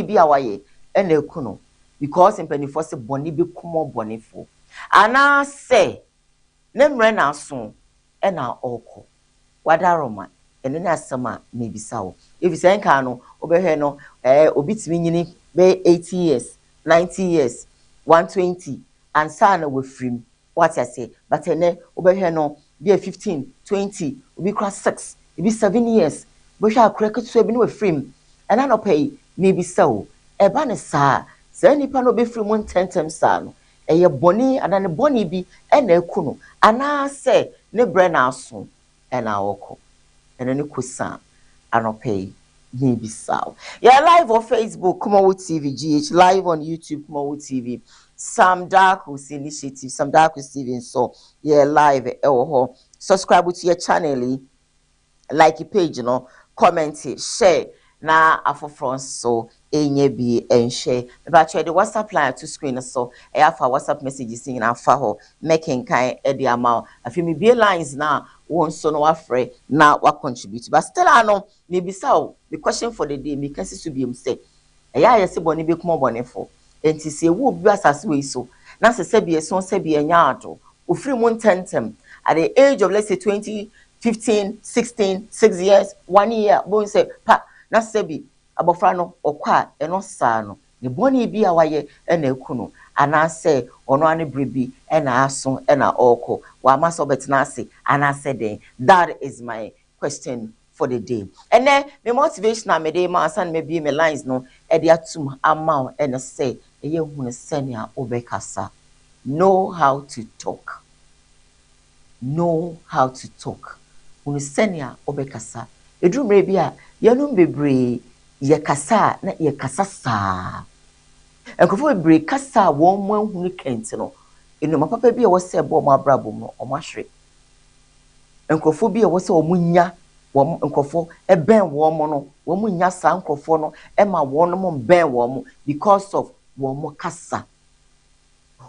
bi awaye ena ekuno because mpanifo se boni bi kumo bonifo ana se ne mre na aso ena oko wadaroma eno na asema na bisa wo if you say nka no obehwe no obitimi nyini be 80 years 90 years 120 and sana we free what I say but ene obehwe no be 15 20 obi cross 6 be 7 years bohwe akura ketu bi no we free and I no pay na bisa wo eba ne saa say nipa no be free mo tentem saa no eye boni adane boni bi ena ekuno ana se ne bre na aso ena woko ena ne kusa anopay ni bisaw. Yeah, live on Facebook KUMAWOOD TV GH, live on YouTube KUMAWOOD TV Sam Darkus initiative Sam Darkus TV so yeah live ho subscribe to your channel, like your page, you know, comment it, share na afofron so enye bi enhwe but the WhatsApp line to screen so e afa WhatsApp messages in afa ho making kind e the amount afi me be lines na won so no afre na wa contribute but still I know me bisa the question for the day me can see to be say e ya yesi boni be kuma boni for enti se wo bi asase we so na se be so se be nya ado ofri mu tentem at the age of let's say 20 15 16 6 years 1 year bon say pa na sebi abofra no okwa eno saa no ne boni bi awaye ena ekuno ana se ono ane brebi ena aso ena oko wa maso betina ase ana se den that is my question for the day and then me motivation na me dey ma asan me bi me lines no e dey atum amount ena say eye hunu senia obekasa know how to talk hunu senia obekasa edumre bi a yanum bebre ye kasa na ye kasa saa enkofo bebre kasa won mo hunu kente no enu mapapa bi a wo se bo mo abrabom no o mahwe enkofo bi a wo se o munya wo enkofo eben wo mo no wo munya saa enkofo no e ma wo no mo ben wo mo because of wo mo kasa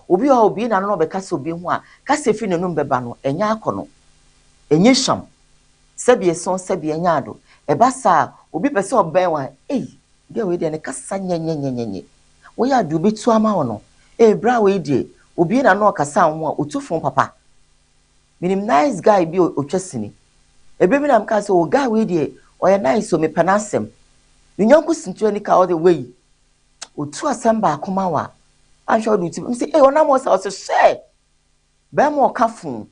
obi na no be kasa obi ho a kasa fi nenum beba no enya akono enye sham sebie son sebie nyaado ebasa obi pese oben wa de we de ne kasa nyenyenyenyenye wo ya du betu ama wo no bra we de obi na no kasa ho a otufon papa minim nice guy bi otwasini ebebi na mka se o guy we de o ya nice o me panasem nyanko sintu ani ka all the way otu asem ba akoma wa ansho do ti say ona mo sa o se share be mo kafun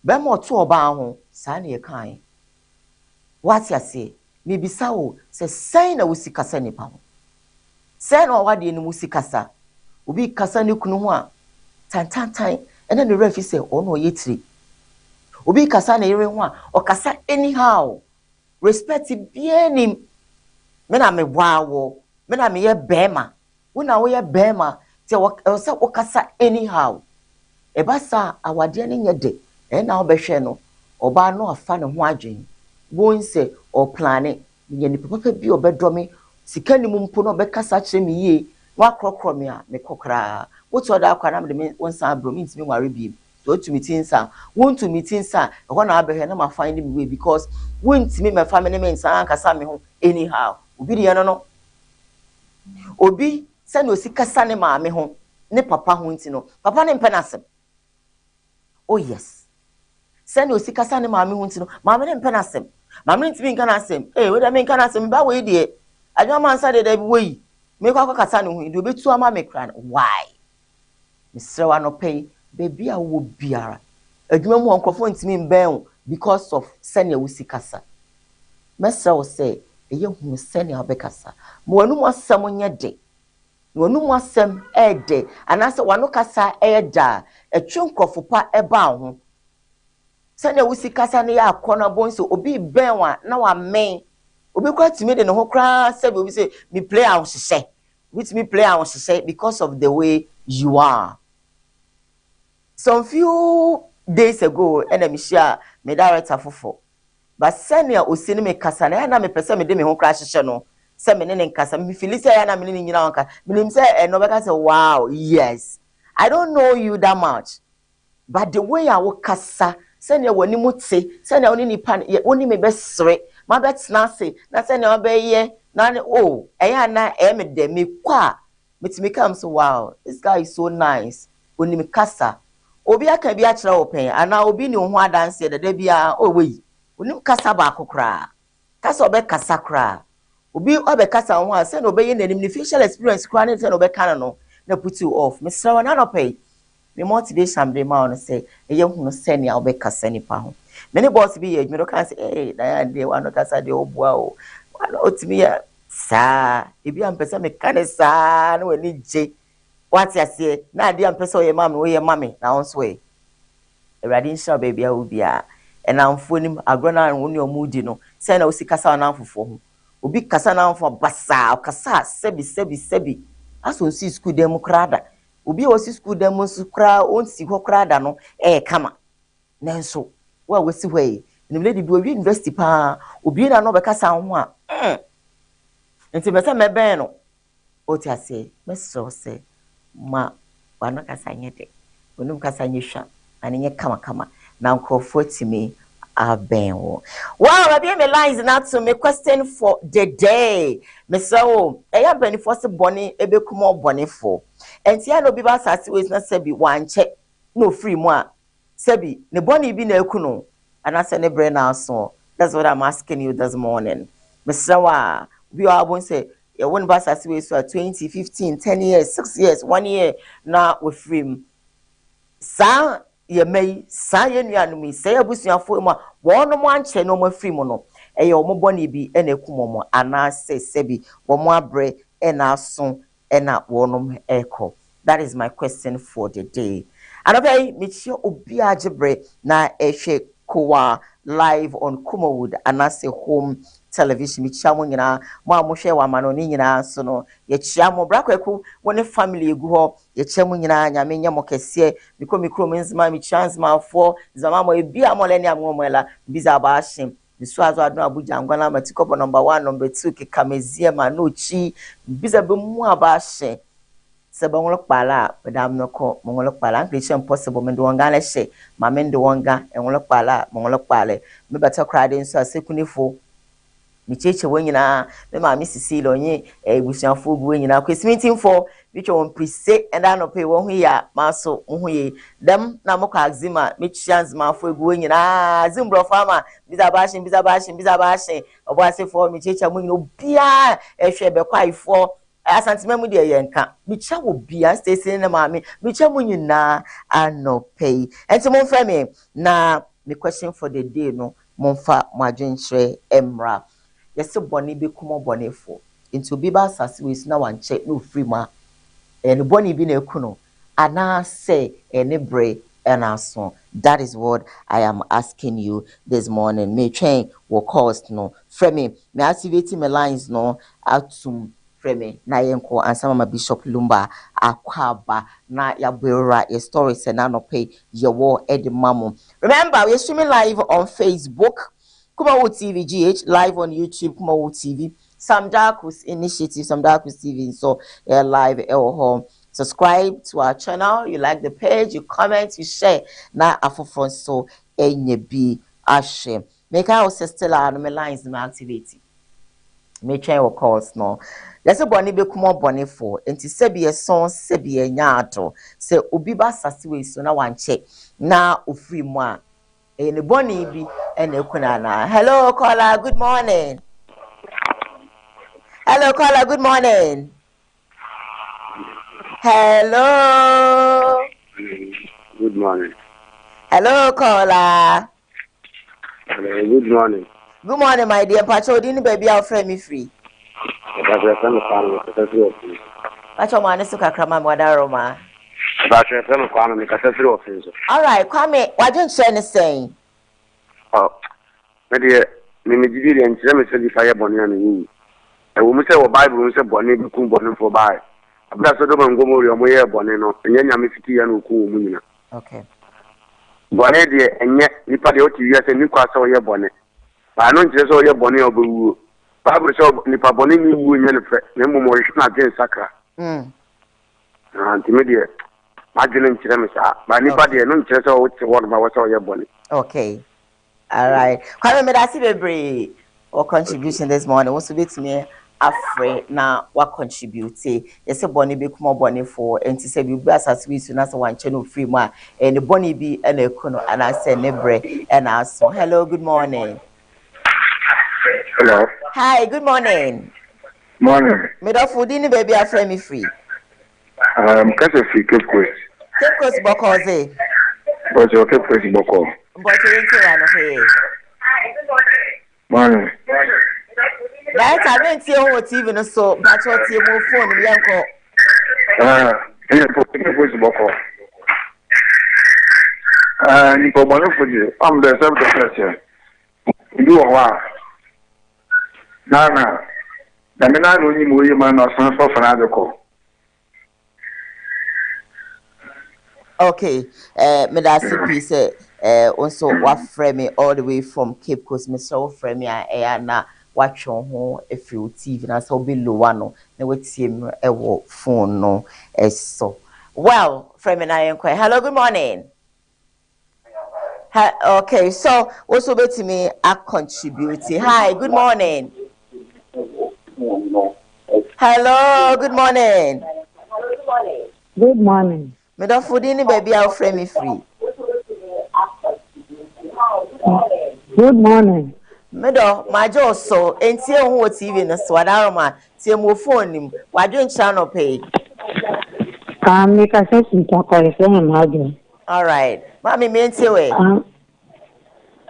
be mo to oba ho sa na ye kan what ya say me bisa wo se sai na wusi kasa nipa ho sai na wade ni wusi kasa obi kasa ne kunu ho a tantantan ena ne refi se ono ye tiri obi kasa na yere ho a o kasa anyhow respect bienim me na me bwawo me na me ye bema wona wo ye bema te wo se o kasa anyhow ebasa awade ne nyede ena obehwe no oba no afa ne ho adwen won se o plane ye ni papa bi obedomi sika ni mumpo no obekasa kire me ye wa krokro me a me kokra wotu oda akwa na me won san abro mi ntimi ware bi so to meetinsa won to meetinsa e ho na abehwe na ma find me way because won ntimi me fa me ne me nsan kasa me ho anyhow obi de no obi se no sikasa ne ma me ho ne papa ho nti no papa ne mpenasem oh yes se no sikasa ne ma me ho nti no ma me ne mpenasem mamre ntimi nka na asem we da me nka na asem ba we die adwa man sa de da bi we me kwa kasa ne ho ndi obetu ama me kra why misre wa no pay baby a wo biara adwuma mu onkofo ntimi mben because of senior wo sikasa mesre wo say eye hu senior obekasa mo wanu mo asem nya de wanu mo asem de anase wanu kasa da etwe nkofo pa eba ho sene wusi kasa ne ya akona bonso obi benwa na wa men obi kwa timi de ne ho kra sabe obi say me play am hye with me play am hye because of the way you are. Some few days ago me share me director fofo but sene osini me kasa na me pese me de me ho kra hye no se me ne nkasa me feel say ya na me ne nyina onka me say no be ka say wow yes I don't know you that much but the way I will kasa sene woni mutse sene woni nipa woni me besre ma betna se na sene obeye Nani oh na me de me kwa me come so wow this guy is so nice oni me kasa obi aka bi a kire open ana obi ni ho adanse de bia oh we oni kasa ba akokra kasa obe kasa kra obi obe kasa ho a se no obe ye nanim ni facial experience kra ne se no obe kana no na put you off me sra na no pay me motivation be ma on say e ye hunu se ne obe kasa ni pa ho many boss bi ye adwuro kan say eh na de wa no kasa de obua o wa no otimi ya sa ebi ampesa me kane sa na wani je wati ase na ade ampesa oye mama oye mame na onso e erade nsha baby a obia enamfo nim agrona woni omudi no se na osi kasa na amfofo ho obi kasa na amfo basa kasa sebi aso nsi school dem krada obi osi school dem su kra onsi ho krada no kama nanso wa wasi hwe ni lady do university pa obi na no be kasa ho a nti bese mebe no oti ase meso se ma wano kasa nyede onum kasa nyehwa anenye kama na nkrofo timi abenwo wow rabia me lines na to me question for the day me so eya benefo se boni ebekuma bonefo enti ya no bi ba sase we na sebi wanche no free mu a sebi ne boni bi na ekuno anase ne bre na so that's what I'm asking you this morning me so we are going to say you won bus as we so 20 15 10 years 6 years 1 year na we free sa ye may sa ye nuanu mi say abusuafo mu wonu mo anche no mo free mu no e ye omo boni bi e na ekumo mo ana se sebi wo mo abre e na aso e na wonu eko. That is my question for the day. And okay, mechi obi ajebre na ehwe Koowaa live on KUMAWOOD anase home television mi chia mo nyina mo amohwe wa ma no ni nyina so no ye chia mo brakwaku woni family egu ho ye chia mo nyina nyame nya mo kese mikro nzima mi chance ma fo zama mo ebi amole ni amomela biza ba ahim biso azo adu abuja ngwana matikopo number 1 number 2 kikamezie ma no chi biza be mu aba ahim sebe ngolo kpala madam no ko ngolo kpala Christian possible me do wanga na hye ma me do wanga ngolo kpala ngolo kpale me beta krade nso asekunifo mi cheche wonyina me ma mi Cecilia onye ebusuafo gu wonyina kwesimitin fo bicho won prese enda no pay wo hu ya maso hu ye dem na moko axima mi chance ma fo gu wonyina zimbro farmer biza bashin obo asefo mi cheche wonyina obia ehwe be kwaifo asantimemu de yenka micha wo bia stay na mami micha munyina anope enti mo mfa me na me question for the day no mo mfa mo adwenkyere emra yesi boni be kumo bonefo enti obi ba asase we na wanche no free ma eni boni bi na ekuno ana say eni bre enaso. That is what I am asking you this morning. Me train will cost no frame me activating my lines no atum frame na yenko ansama ma Bishop Lumba akwaba na yabwera a story se na no pay your war edi mamu. Remember we're streaming live on Facebook KUMAWOOD TV GH, live on YouTube KUMAWOOD TV Sam Darkus initiative Sam Darkus TV so live home. Subscribe to our channel, you like the page, you comment, you share na afofon so enye bi ashe make our sister la no me lines no activity me train will calls no let's say boni be kumo boni for enti sebi son sebi nyaado se obi ba sase we so na wanche na ofri mu a ne boni bi ene kuna na. Hello caller, good morning. Hello caller, good morning. Hello. Good morning. Hello caller. Hello, good morning. Good morning, my dear. Pacho, didn't baby our friend me free. Pacho, man, is to Kakrama Madaroma. All right, Kwame, why don't you say anything? Oh, my dear, Mimi, and let me say the fire bonny and I will say a Bible, say bonny, become bonny for buy. That's a double gomory on my air bonino, and then Yamiki and Uku. Okay. Bonnet, dear, and yet, Nipadi, yes, and you cross all your bonnet. I don't just all your bonnet or boo. Bible show Nipaboni, no more against Sacra. Antimedia. Magdalene Chiremisa, but anybody, no just all what's all your bonnet. Okay. All right. Kwame, me that's a or contribution this morning. What's to be to me? afre na wa contribute yes boni bi kuma boni for enti se bi asase wi su na se wanche no free mu a ne boni bi na ekono ana se ne bre na aso. Hello, good morning. Hello. Hi, good morning. Morning. Me do foodi ni baby afre me free. Kasa fi Cape Coast. Cape Coast bokoze. But your Cape Coast boko. But you ain't here no hey. Morning. That I don't see on TV no so but what you mo phone mi yanko. Here for Cape Coast boko. Ni ko mo no fuji. Am the self defense. You are na me na no ni mo yi ma na so for na de ko. Okay, me da CP say also wa frame me all the way from Cape Coast. Me so frame me na watch on ho if you TV na so be low no na wetie me wo phone no so. Well, frame me na enquire. Hello, good morning. Okay, so also bet me a contribute. Hi, good morning. Hello, good morning. Good morning. Me don't food any baby I'll frame me free. Good morning. Me do my jaw so and see who TV na swadaroma see mo phone him. Why don't channel pay? Make a session to call him. All right. Mommy mean way.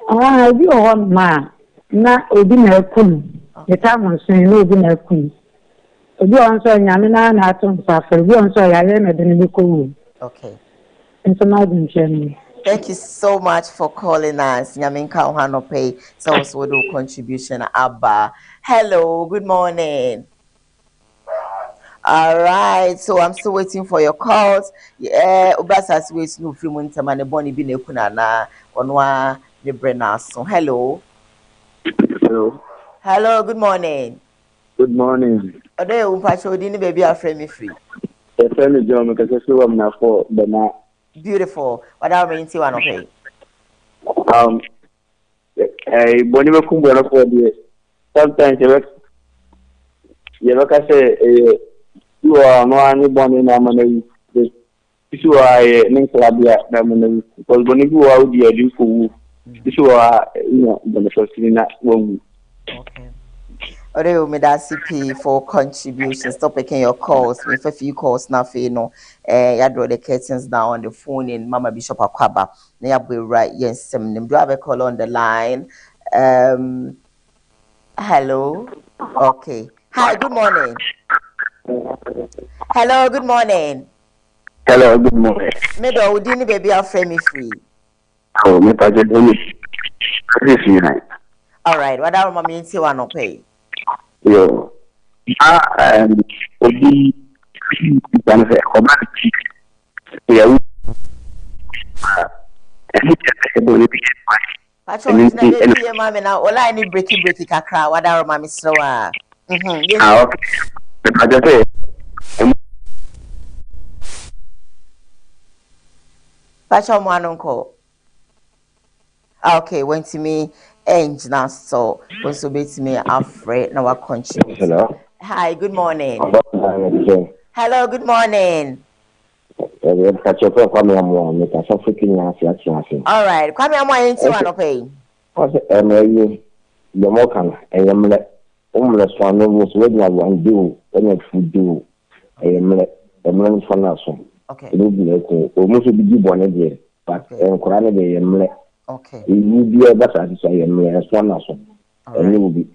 I do one ma na obi na kun. The time on saying no obi na kun. Obi on so nyamina na atom safari. Obi on so yale na deni ko. Okay. Thank you so much for calling us. Nyaminka Ohano Pay. So also do contribution Abba. Hello, good morning. All right, so I'm still waiting for your calls. Ubasas waits no free money tamane boni bi ne kuna na onwa ne brena so. Hello. Hello. Hello, good morning. Good morning. Ode umpacho di ni baby afre me free. Friend John because so am na for the na. Beautiful. What are we into one okay? Boni me kumbo na for the sometimes you look at say you are no any boni na mane you are nin klabia na mane because boni you are the do for you are the first na one. Okay. Oreo me da CP for contributions. Stop picking your calls. If a few calls now for you know, ya draw the curtains down on the phone in Mama Bishop Akwaba. Na ya be right yes. Do I have a call on the line? Hello. Okay. Hi. Good morning. Hello. Good morning. Hello. Good morning. Me do we didn't baby our frame me free. Oh, me pa je doni. This you night. All right. What are mommy into one okay? Yo. Obi can say commodity. Yeah. Pacho na baby mama na ola ni breaking kakra what are mommy so Okay. I just say Pacho mo anonko. Okay, went to me engine so also bet me afraid now I contribute. hello. Hi, good morning. Hello, good morning. All right, come here, my into one pay. The more can I am let almost one was waiting at one do when you food do. I am let a man for nothing. Okay. It will be almost be one idea, but Koran I am let. Okay. It will be a better to say and one also. And you will be.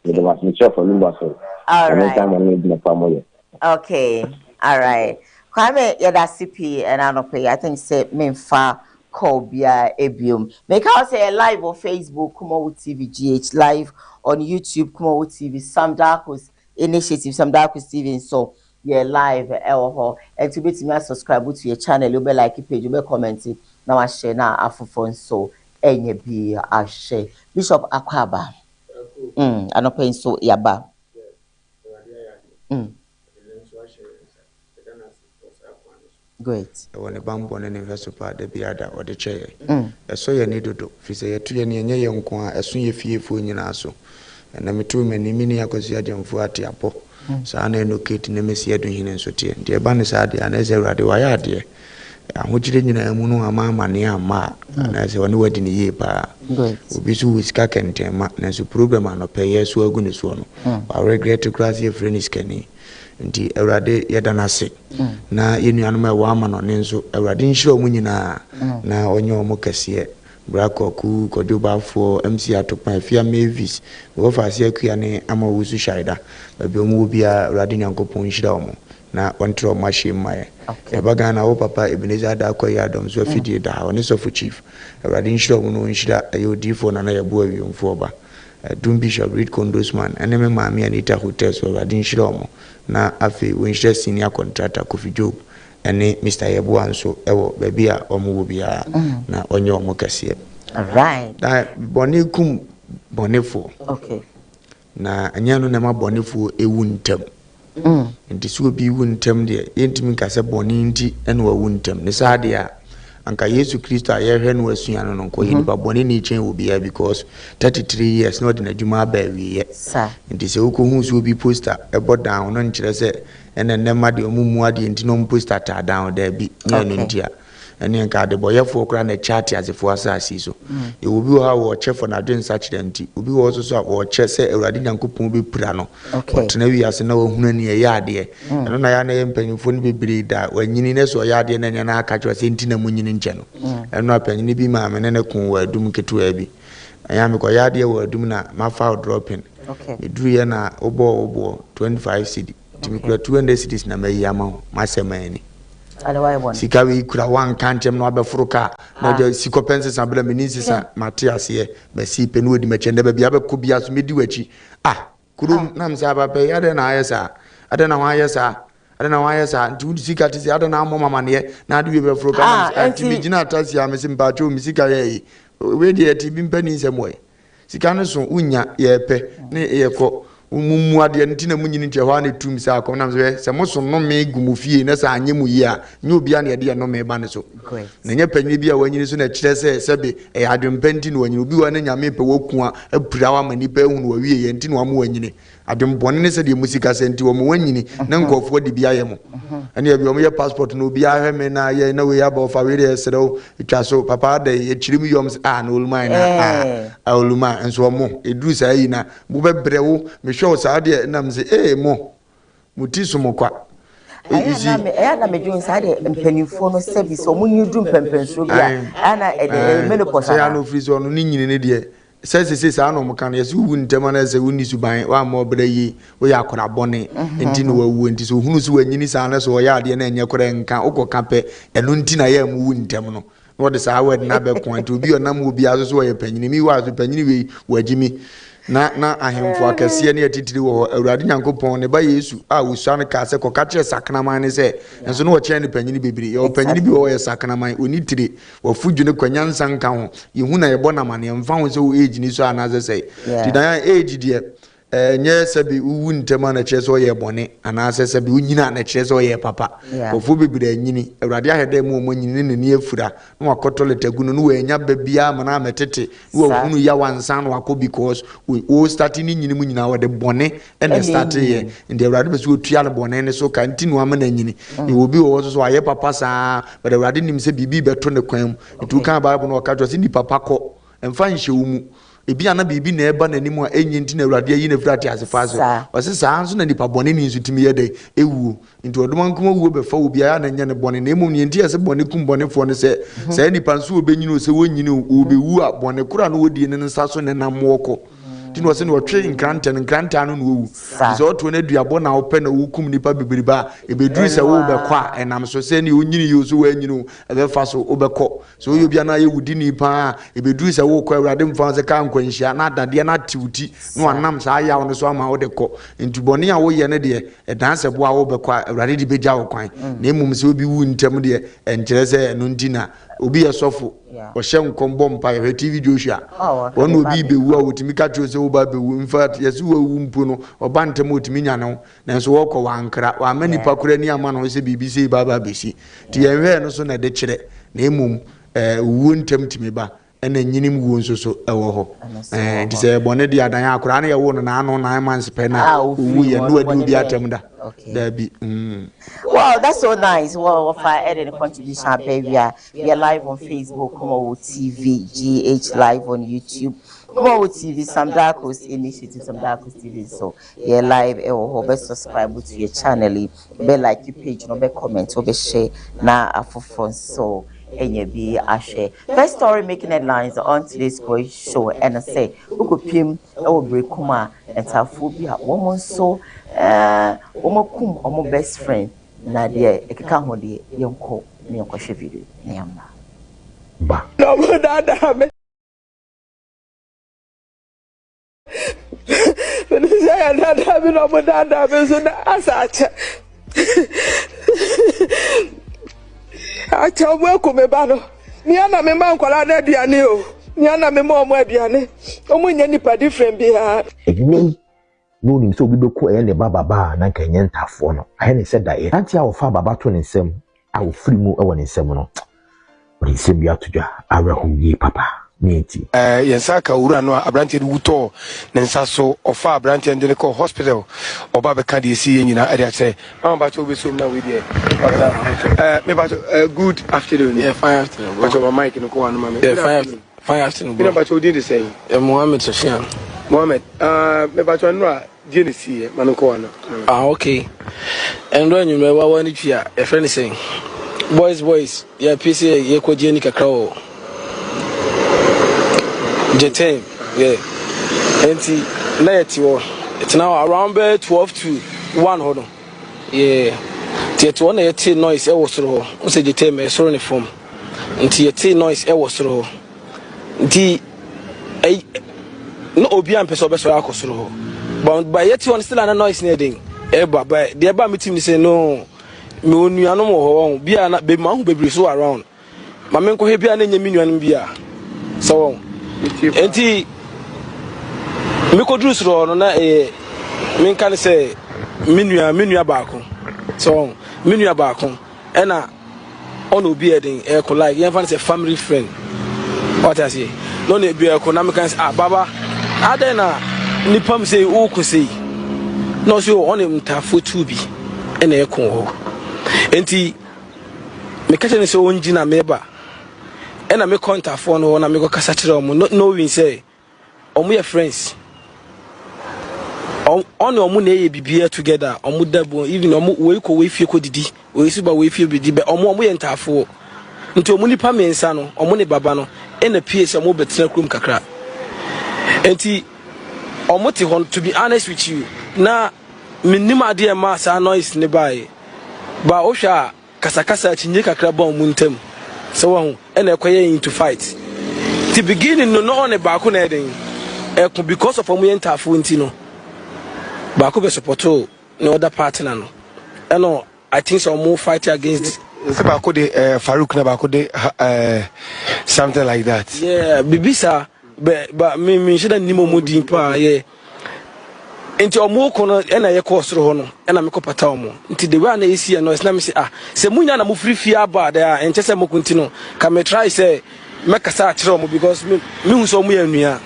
It was me for Lumbaso. All right. Time I need the family. Okay. All right. Kwame yada CP and anope. I think say memfa call bia ebium. Make us say live on Facebook, KUMAWOOD TV GH, live on YouTube, KUMAWOOD TV, Sam Darkus Initiative, Sam Darkus TV. So yeah, live and to be to me subscribe to your channel, you be like page, you be comment it. Now I share now afufon so enye bi a share. Bishop Akwaba. Anope so yaba. Great. When a bamboo and investor part the beada or the chair. A so you need to do. If you say 2 years, young, as soon as you feel in your asso. na metu mani mini akosi ademfo ate apo saa na enokate na mesi adu hine nsotie nti eba ne saa de anese awurade waya ade ahokyere nyina mu no ama ne ama na se woni wadi ne ye pa obi so wisika kentema na so program anope yeso agu ne so no wa regret class ye friends kani nti awurade yeda na se na yenuanom e wa ama no ne nso awurade nhiro mu nyina na onye omo kase Brakoku Kodubafo MC Atopa Fia Mavis wo fa se akua ne ama wusu shaida babi omu bia awurade nyankopon nhira omo na ontro mashi maye yabaga na wo papa Ebenezer da akoya dom so fidie da oni so chief awurade nhira omo no nhira ayodifo na na yabo awiomfo ba Dum Bishop Reed Condosman eneme maami Anita Hotels awurade nhira omo na afi wo nhira senior contractor Kofi Job ene Mr. Yebu anso ewo baby a omo bia na onye omo kase right da bonikum bonefo okay na anyano na ma bonefo ewu ntem nti so bi wu ntem de yentimi kase boni nti ene wa wu ntem ne saade a anka Yesu Kristo ayehwe no asuano no ko yini ba boni ni chen obi ya because 33 years no de na djuma ba wiye nti se uko hu so bi poster ebo down no nkire se ene nema de omumu ade nti no poster ta down there bi ne no ntia ene nka de boyefo kra na chat azefo asasi so e obi wo ha wo chefo na dwen sachidenti obi wo so so wo che se awurade nyankopon be pura no otena wi ase na wo hunu ne ye ade eno na ya na ye mpanyimfo ne bebiri da wanyini ne so ya ade na nya na aka chwa se nti na munyini nche no eno apanyini bi ma amene ne kun wa adum ketua bi anya me ko ya ade wa adum na ma fa dropping eduru ye na obo 25 cedi timi kura 200 cedis na mayi ama ma semani sikawi kura wan kantem no abefuruka na je sikopense sabla menisi sa Matias ye besi penu odi mechende ba bia be ko bia so medi wachi kurum na msa ba pe ade na ayesa ade na wa ayesa nti sika tisi ade na amoma mane na ade be furuka na nti bigina atasi ya mesi mpacho misika ye we de ati bi mpani nsemwe sika no so unya ye pe ne ye ko mumu ade ntina munyini ntia hwa ne tum sa akom na mse se moso no me gumufie na sa anyemu yi a nye obi a na ade no me ba ne so na nye panyi bi a wanyini so na kire se sebe e adwempenti no wanyini obi wa na nyame pe woku a apurawa mani pe hu no wawie ye ntino amu wanyini adwempone ne se de musika se nti wo mo wanyini na nkofo de bia ye mo ene ya bi wo ye passport no obi a hwe me na ye na we ya ba ofa we de serew etwa so papa de ye chirim yom na oluma na oluma enso mo eduru sa yi na bu bebrewo me show saade na mse mo mutiso mokwa na me dun saade mpanimfo no service o munyi dum pempenso bia ana menopause ya no frizo no ni nyine ne de sese sa no mka na yesu wu ntema na se wuni suban wa ma obra yi wo ya akora bone enti no wawu enti so hunu so wanyini sa na so ya ade na enye kora nka ukoka pe eno nti na ya mu wu ntem no wo de sa word na be ko enti obi onam obi aso so ye panyini mi wa so panyini we wajimi na ahemfo akase ne atitiri wo awurade nyankopon ne ba Yesu a wusuan ka se koka kire sakraman ne se enso no wo kire ne panyini bebiri ye panyini bi wo ye sakraman oni tire wo fuju ne kwanyansa nka ho ye hu na ye bona mane mfa ho se wo age ni so anaze se didan age die nye sabi uwu ntema na kire so ye bone anaze sabi unyina na kire so ye papa ofu bebiri anyini awurade ahede mu nyini ne ne afura no wakotole tagunu no wanya babia mana metete wo hunu ya wansa no akọ because we starting nyini mu nyina wode bone and start ye ndi awurade be so otua ne bone ne so ka ntinu ama na nyini e obi wo so aye papa sa but awurade nim se bibi beto ne kwan etu kan bible no ka to se ni papa ko emfa nhye wo mu ebi ana bibi na eba nanimu a enyi nti na awurade ayi na frati asefaso wase saa nso na nipa bone ni nso timi ye de ewu nti odoma nkoma wuo be fa obi aya na nya ne bone na emu ni nti ase bone kum bone fo ne se saa nipa nso obenyini o se wonyini obewu a bone kura no wodi ne nsa so ne namwoko tinu wase ne wotwe nkranta no no wu so oto na duabo na ope na wukum nipa bibiriba ebeduru se wo be kwa enam so se ne onyini yo so wanyini ebe fa so obekọ so oyo bia na ye wudi nipa ebeduru se wo kwa awurade mfa se ka nkwanhia na adade na tiwuti no anam sa aya wo so ama wo de kọ ntuboni a wo ye ne de edanse bo a wo be kwa awurade di beja wo kwan na emum se obi wu ntem de enkire se no ntina obi yesofo o shem kombo mpa ye TV Joshua wonu obi bewu a wotimi ka tro se wo ba bewu in fact yesu wu mpu no oba ntem otimi nya no nanso wo ko wankra wa mani pakura ni ama no se BBC baba besi ti yenwe no so na de kire na emum wu ntem timi ba ɛna nyinim wu nso so ɛwɔ hɔ nti sɛ bɔne di adan akora na yɛwo no naano 9 months pɛ na owu yɛ no adi di atam da dabi wow, that's so nice. Well, if I add any contribution, baby, we are live on Facebook, KUMAWOOD TV, GH live on YouTube, KUMAWOOD TV, some Dark Coast Initiative, some Dark Coast TV. So, yeah, live, be subscribe to your channel, be like your page, no be comment, be share, na afufon so. And be a share. First story making headlines on today's Koowaa Show, and I say, who could pim, or break Kuma, and Taphobia, woman so, Omokum, or my best friend. Na deɛ ekeka ho deɛ yɛnkɔ ne yɛnkɔhwɛ video ne yɛmba ba no mo dada me when you say dada me no mo dada me so na asache acha mo ko me ba no ni ana me ma nkwala na aduane o ni ana me ma omo aduane omo nya nipa different bi ha egni no nim so obi beko e ne baba na nka nye ntafo no ahe ne said that anti a wo fa baba to ne nsem a wo free mu e wo ne nsem no wo ne nsem bi atodwa awerɛho yi papa ne enti yensa ka wura no abrante de wuto ne nsa so ofa abrante de ne ko hospital oba be ka de esi nyina e de say am ba to be so na we there me ba good afternoon yeah fine afternoon but my mic no ko wan ma me yeah fine afternoon me ba to dey say Mohammed Sashian Mohammed me ba to no Genesis Manukwana. Okay. And when you know what you fear, a friend is saying, boys, yeah, PC, yeah, Kojenica Crow. Jetem, yeah. And it's now around 12 to 1 hold on. Yeah. Tiet 1 18 noise, I was through. Say Jetem, a sorry form. And Tiet noise, I was through. No Obian Pesobes or Akosro. But by yet you still an noise needing. But the about meeting say no, no, you are no more. Be a not be man who be so around. My men could be an enemy and beer. So, and he Miko Drew no a men can say Minia Barco. So, Minia Barco, and on be a like even a family friend. What I say, no need be a economic Baba. Adena. Nipam say o ko say no so on him tafo tu bi ena e kon ho enti me ka tene so onjina meba ena me contact for no na me go kasa kire omo no win say omo ye friends on omo na ye bibia together omo dabo even omo we ko we fie ko didi we suba we fie bidi be omo ye ntafo nti omo nipa mensa no omo ne baba no ena PS omo betra krum kakra enti Omoti hon, to be honest with you, na minima dear massa noise nearby. Ba Osha Kasakasa Chinika Crabon Muntem. So on, and acquiring to fight. The beginning no on a Bakun heading. Because of a Muyenta Funtino. Baku supporto, no other partner. No. And no, I think some more fight against Bakode Farouk Nabakode something like that. Yeah, Bibisa. But me shouldn't nimo mudi pa ye. Into omo kono ena ye kosro ho no ena me kopata omo nti the way na esi no na me say se munya na mo free fia ba there ente se mo kunti no ka me try say make kasa akire omo because me hu so omo ya nua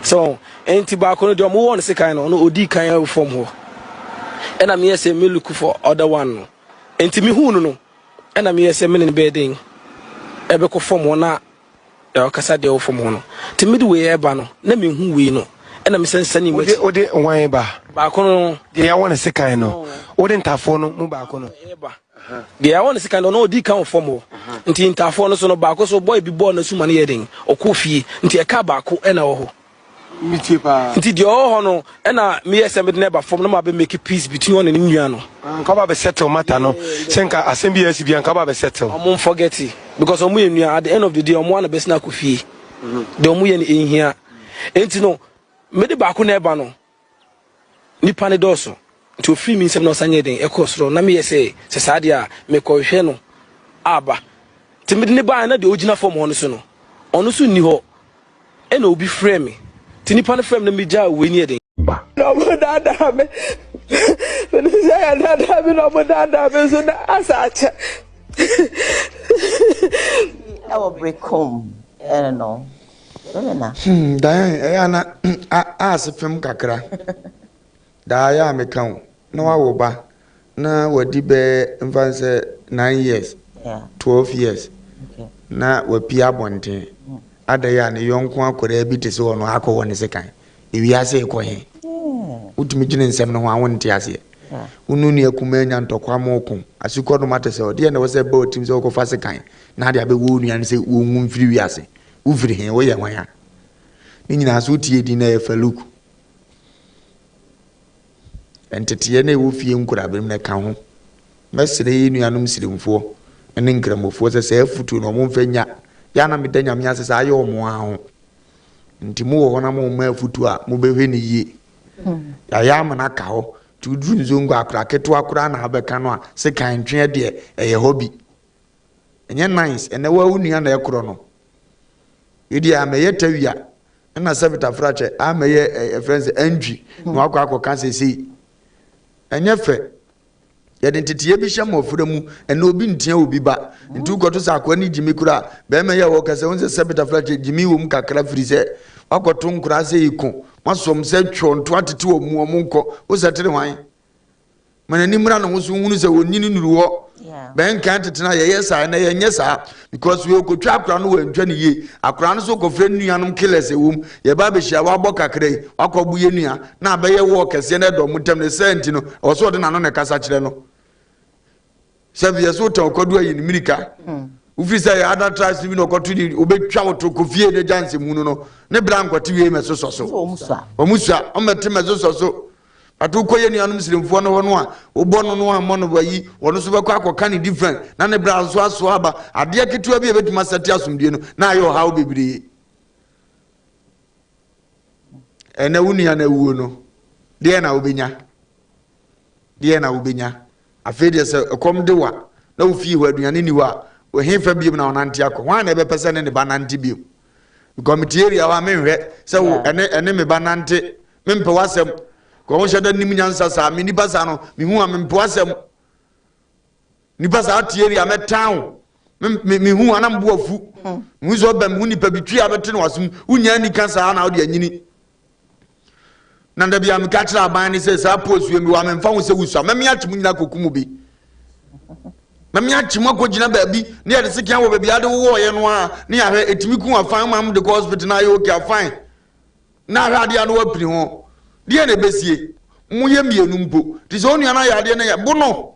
so enti ba kono de omo won se kan no odi kan from ho ena me say me look for other one no enti me hu no ena me say me ne bedin ebe ko from ho na ya kasa de from ho no ti midway eba no na me hu we no ena me sensani mo ode wan ba kono de ya won se kan no ode ntafo no mu ba kono eba de ya won se kan no odi kan from ho nti ntafo no so no ba ko so boy bi ball na suma na yeden okofie nti e ka ba ko ena wo ho mitie pa nti de ho no ena me yesem de neba from no ma be make peace between one and nua no nka ba be settle matter no senka assembly asi bia nka ba be settle omo forget it because omo enua at the end of the day omo na be sna kofie de omo ye ni ehia enti no me de ba ko na eba no nipa ne doso nti ofiri mi nsem na osanye den ekosoro na me yese se saade a me ko hwe no aba ti me de ne ba na de ogina form ho no so no ono so ni ho e na obi frame me ti nipa ne frame na me ja we ni eden ba no mo dada me when you say dada me no mo dada me so na asache I will break home. I don't know. Diana, ask him kakra. Daya me count. No, I will buy. Na wadi be mfanse 9 years 12 years na wapia bonten adaya ne yonko akora bi te se wono akọ ne sekan ewi ase ekọ he utumi gine nsem no ho awon te ase unu ne akuma nya ntokwa moko asukọ no mate se ode na wo se ba otim se wo fa sekan na de abe wo nua ne se wo nwu mfiri wi ase ufiri he wo ye hwan ya ni nyina so tie di na e faluku entete na ewo fie nkura bem na ka ho mesire yi nuanum sirimfo ene nkramofo se afutu no mo mfanya ya na medanya me asesa aye omo aho nti mo wo na mo ma afutu a mo behwe ne yie ya ya ma na ka ho tuduru nzongo akura keto akura na abeka no a se kan twe de eye hobby enye nice ene wa unua na ekoro no yedi a meye tawia na sabita frache a meye friends enji no akwa kan sesi enye fe yede ntitiye bi hye mofura mu ene obi ntia obi ba ntu goto sa akwa ni jimi kura be me ye wo kase wonse sabita frache jimi wo mu kakra firi se akoto nkura se iko masom se twonto atete wo mu omunko wo setere hwan mana ni mra no wo so hunu se wonnyini nuru ho ben kan tetena ye yesa na ye nyesa because we okotwa akura no wantwa ne ye akura no so kofre nuanom killers ewum ye ba be hia wa bɔ kakrai akɔbu ye nua na be ye wo kese na do mutam ne senti no o so de na no ne kasa kire no sebi ye so ta okodu ayi ni mirika ufisa ya ada trust bi no okotu di obetwa woto kofie de janse mu no ne bra nkwati wie me so omusa o mete me so atu koye nuanom sirimfo no hono a obo no a mono bayi wono so bekọ akọka ne different na ne bra so aso aba ade aketua bi ebetuma sati asomdie no na ayo hawo bebiri ene wunia na wuo no de na obenya afede se ekom de wa na ofie ho aduane ni wa o hefa biem na onante akọ wan na ebepese ne ba nante biem committee area wa menhwe se wo ene me ba nante mempe wasem ko shada nim nyansa sa me nipa sa no me hu amempo asem nipa sa atieri ametan me hu anambo afu mu zo bam hu nipa bitwi abete no wasum unya ni kansa na odi anyini na nda bia me ka kira aban ni se sa post we mi wa memfa hu se wusu me achimu nyina kokumu bi me achimu akogina ba bi ne ya de sekan wo ba bi ade wo ye no a ne ya hwe etimi ku afan mam de hospital na yo okay afan na hwe ade anu apiri ho die na besie muye mienu mpo tiso onua na yade na ya bono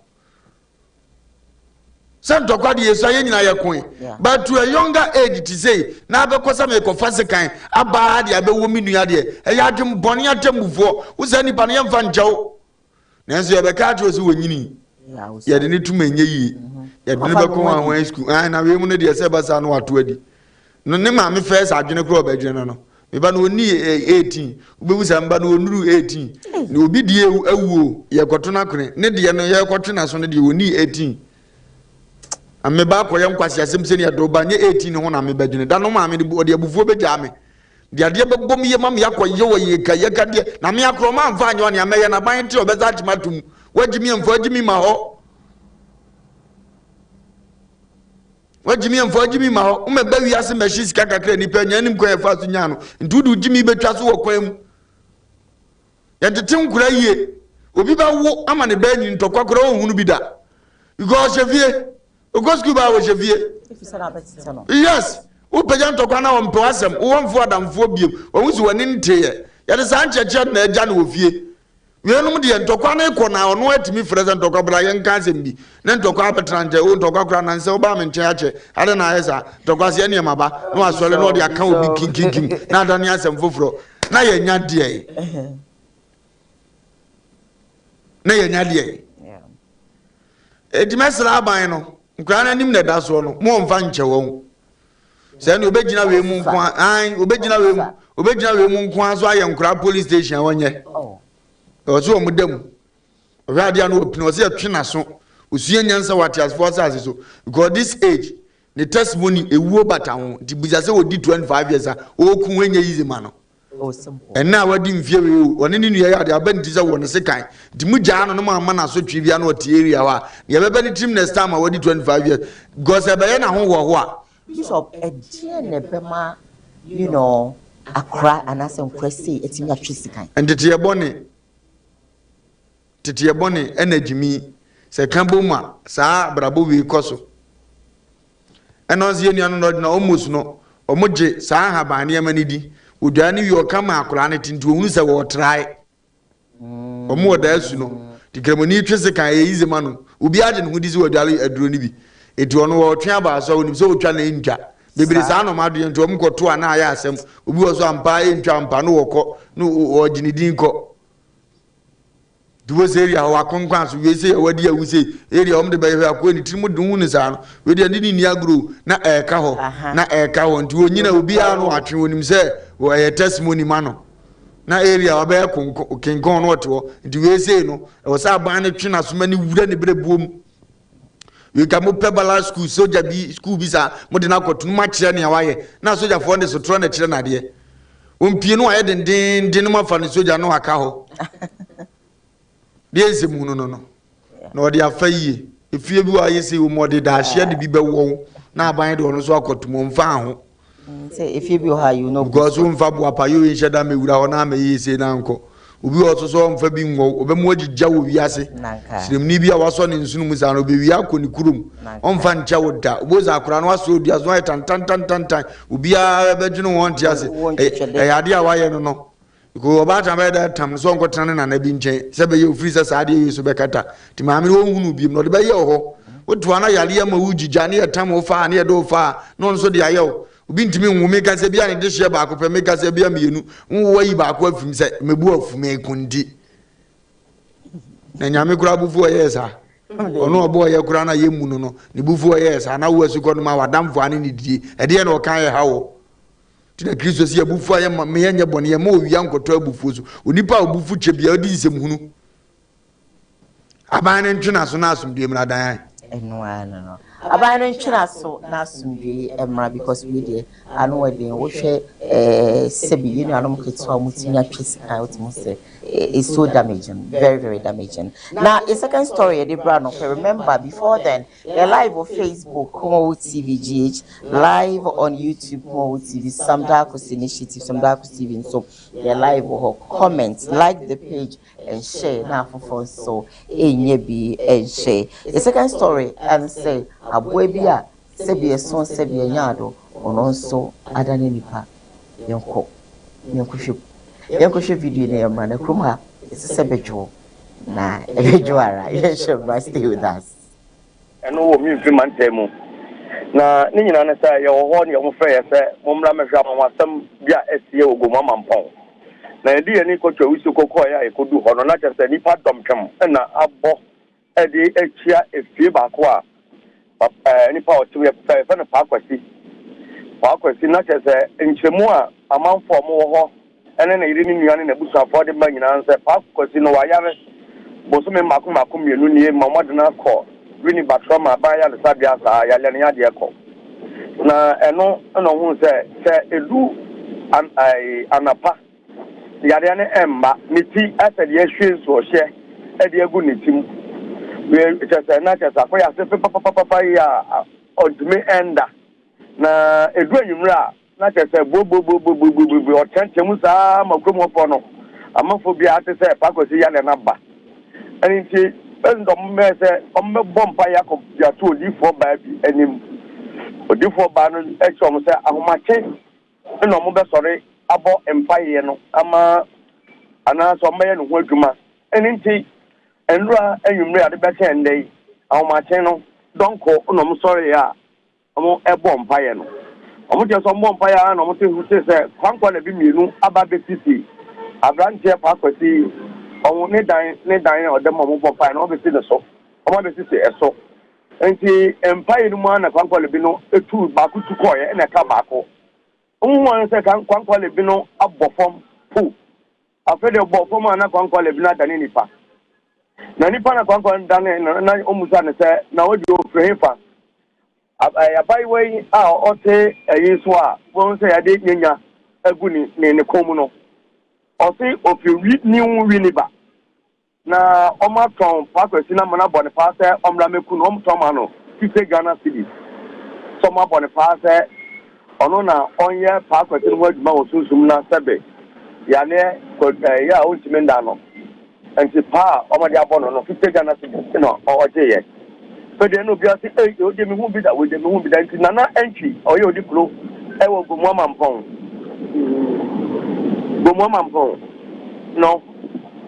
santo kwade yeso ye nyina ye kon but to a younger age to say na abekosa me ko fasikan aba de abewo minua de e ya dwem bone atamufo wo sa nipa na ye mfa nchawo nanso ye be ka tro so wonyini ye de ne tuma nye yi ye de ne be kon awon school na we mu ne de se ba sa no wato adi no ne ma me first adwene kro obadwene no meba no ni 18 ubebusa mba no onuru 18 ni obi die awuo ye kwoto na kone ne de no ye kwoto na so ne de oni 18 ameba akoye nkwasi asem se ne do ba nye 18 ho na meba dwene da no ma me de abufuo beja me de ade bebom ye mam yakoye wo ye ka de na me akro ma mfa anyo ne ameye na ban ti obeza timatum wagimi mfa wagimi ma ho wajimi ma ho umeba wi ase meshi sika kakra ni pa nyanim ko efa so nya no ntudu jimi betwa so wo kwam yentetem kura yie obi ba wo ama ne ba ni ntokwa kura ohunu bi da because chevie ogosku ba wo chevie yes wo peja ntokwa na wo mpe asem wo mfo adamfo biem wo wusu wani nteye ya de san cheche na eja na ofie wenum de ntokwa na iko na ono atimi freza ntokwa bra yen kansem bi na ntokwa abetranje o ntokwa kura na nse oba me nche ache ade na ayesa ntokwa se ne maba no asole no de aka obi kinkinkin na adani asem foforo na ye nya de na ye nya de edimesra aban no nkura na nim na da so no mo mfa nche won se ne obegina we mu nko an obegina we mu nko aso aye nkura police station wonye ozo omudam radio no open oze atwena so osua nyansa wate as for us so because this age the testimony ewuo bata ho di buzase odi 25 years a okun wenye easy man no and now wadi mfie we one ni nua ya de abandi se won se kan di mugya no ma na so twi bia no oti area wa ye bebe ni team next time wadi 25 years because ebe ye na ho wo ho a bishop edie ne bema you know, akra anase nkresi etimi atwesikan. And tete bone energy mi se kan boma saa brabo wi koso. Enos ye nuanu no na almost no omoje saa haban ne amanidi oduane wi okama akra ne tintu ohunu se wo try omo oda asu no tikremoni twesikan eyize ma no obi age ne hudi se oduale aduro ni bi eti ono wo twa ba so onim se otwa na ntwa bebere saa no madu nto omkoto ana aya asem obi wo so ampa ntwa ampa no wokọ no oginidin ko duwe area wa konkwan so we say wadi awuse area omde be hwa ko ni trimu dun ni sa no we de ni agro na eka ho na eka ho nti onyina obi a no atwe onim se wo testimony ma no na area wa be kinkon no to nti we say no wo sa ban ne twe na so mani wura ne brebuom we ka mo pebala school soja bi school bi sa mo de na kwatu ma kire ne awaye na soja fo ne so tro na kire na de ompie no aye den ma fa ne soja no aka ho Deze mu no na odi afayi efie bi wa yesi wo modi da hye de bi bewo na aban de ono so akotomo mfa ho say efie bi ha you know because wo mfa bo apa yo hye da mewura ho na ma yesi na nko obi oso so mfa bi nwo obemu agigya wo wiase siremni bi a waso ne nsunu mu sa no be wi akoni kurum omfa ncha wo da oboza akora no aso odi aso tan obi a bedwene won ti ase ade a waye no ko obata be da tam so nkotane na na bi nchen se be ye ofrisa sa ade yeso be kata ti maame wo hunu bi no de be ye ho wotu ana yale ya ma wujija ne tam wo fa ne do fa no so de ayo obi ntimi nwume ka se bia ne de hye ba ko pe me ka se bia mienu nwo yi ba ko afim se mebu afume kundi na nyame kura bufu oyesa ono obo ye kura na ye mu no ne bufu oyesa na wo asukọ no ma wadamfo ane ne die e de na o kan ye hawo tina Kristo si abufu aye me yenye bone ye ma owia nkoto abufu so onipa abufu chebia odi nsem hunu aban ne ntwena so na asomdue mra dan no aban no ntwena so na asomdue emra because we dey anu we dey wo hwe sebi you know anum keto amutinya twesika otimu se is so damaging, very damaging. Now a second story the brand of remember before then they're live on Facebook KUMAWOOD TV GH, live on YouTube KUMAWOOD TV, some Darkus initiative, some Darkus TV, and so they're live or comment, like the page and share now for so be and share. A second story and say a boy be a sebi a son sebi a yado on also adani nipa yonko Yanko video na yamma na kuma it's a bejo na bejo ara you should stay with us and no me fi man temu na ni nyina na say yo ho ne yo frɛ ye sɛ momra mehwa ma wasam bia esie ogoma mampɔn na edi ani ko twa usu kokɔ ya ekodu ho no na kyerɛ nipa dɔmtwem na abɔ edi echia efie baako a nipa otu ye fɛ na pakwasi na kyerɛ nkyemu a amanfo mo ho ene na yiri ni nuane na busu afọ de ma nyina nse pakwasi no wayare boso me makum mienu nie mamad na kɔ wini batroma ba ya le sabia sa ya le nya de kɔ na eno hu se edu anapa yare ne emba miti asede ehwe so hye ede egu netim we chese na chese ko ya se papa ya odumi enda na edu enyumra na chese bo otentem sa makromo fo no amafo bia ate se pakosi ya le na ba enti ndom me se omme bompa yakob ya to odifo ba bi anim odifo ba no echom se ahomache no mo be sori abo empire no ama ana so me no ho adwuma enti enra enyumre ade be chen dei ahomache no donko no mo sori ya omo ebo empire no omo je so mo empire no mo te hu se kwankwa na bi mienu aba be sisi abrantie pakwasi omo ne dan o dem mo bompa no be sisi so omo be sisi eso enti empire no ma na kwankwa le bi no etu ba ku tu ko ye na ka ba ko nwan se kan kwankwa le bi no abofom pu afede bofom na kwankwa le bi na dani nipa na nipa na kwankwa dani na omusa ne se na odi ofrefa abai wei a ote yesu a won se ya de nyanya agu ni komu no osi ofi ni wi ni ba na omaton pakwesi na mana bone pa se omra meku no omton ma no 50 Ghana cedis so ma bone pa se ono na onye pa kwetiri mo adwuma wo susum na sebe ya ne ya o timenda no nti pa o ma de abono no 50 Ghana cedis no o je so de no bia se o de me hu bi da we de me hu bi da nti nana entry o ye odi kuro e wo gomu amampon no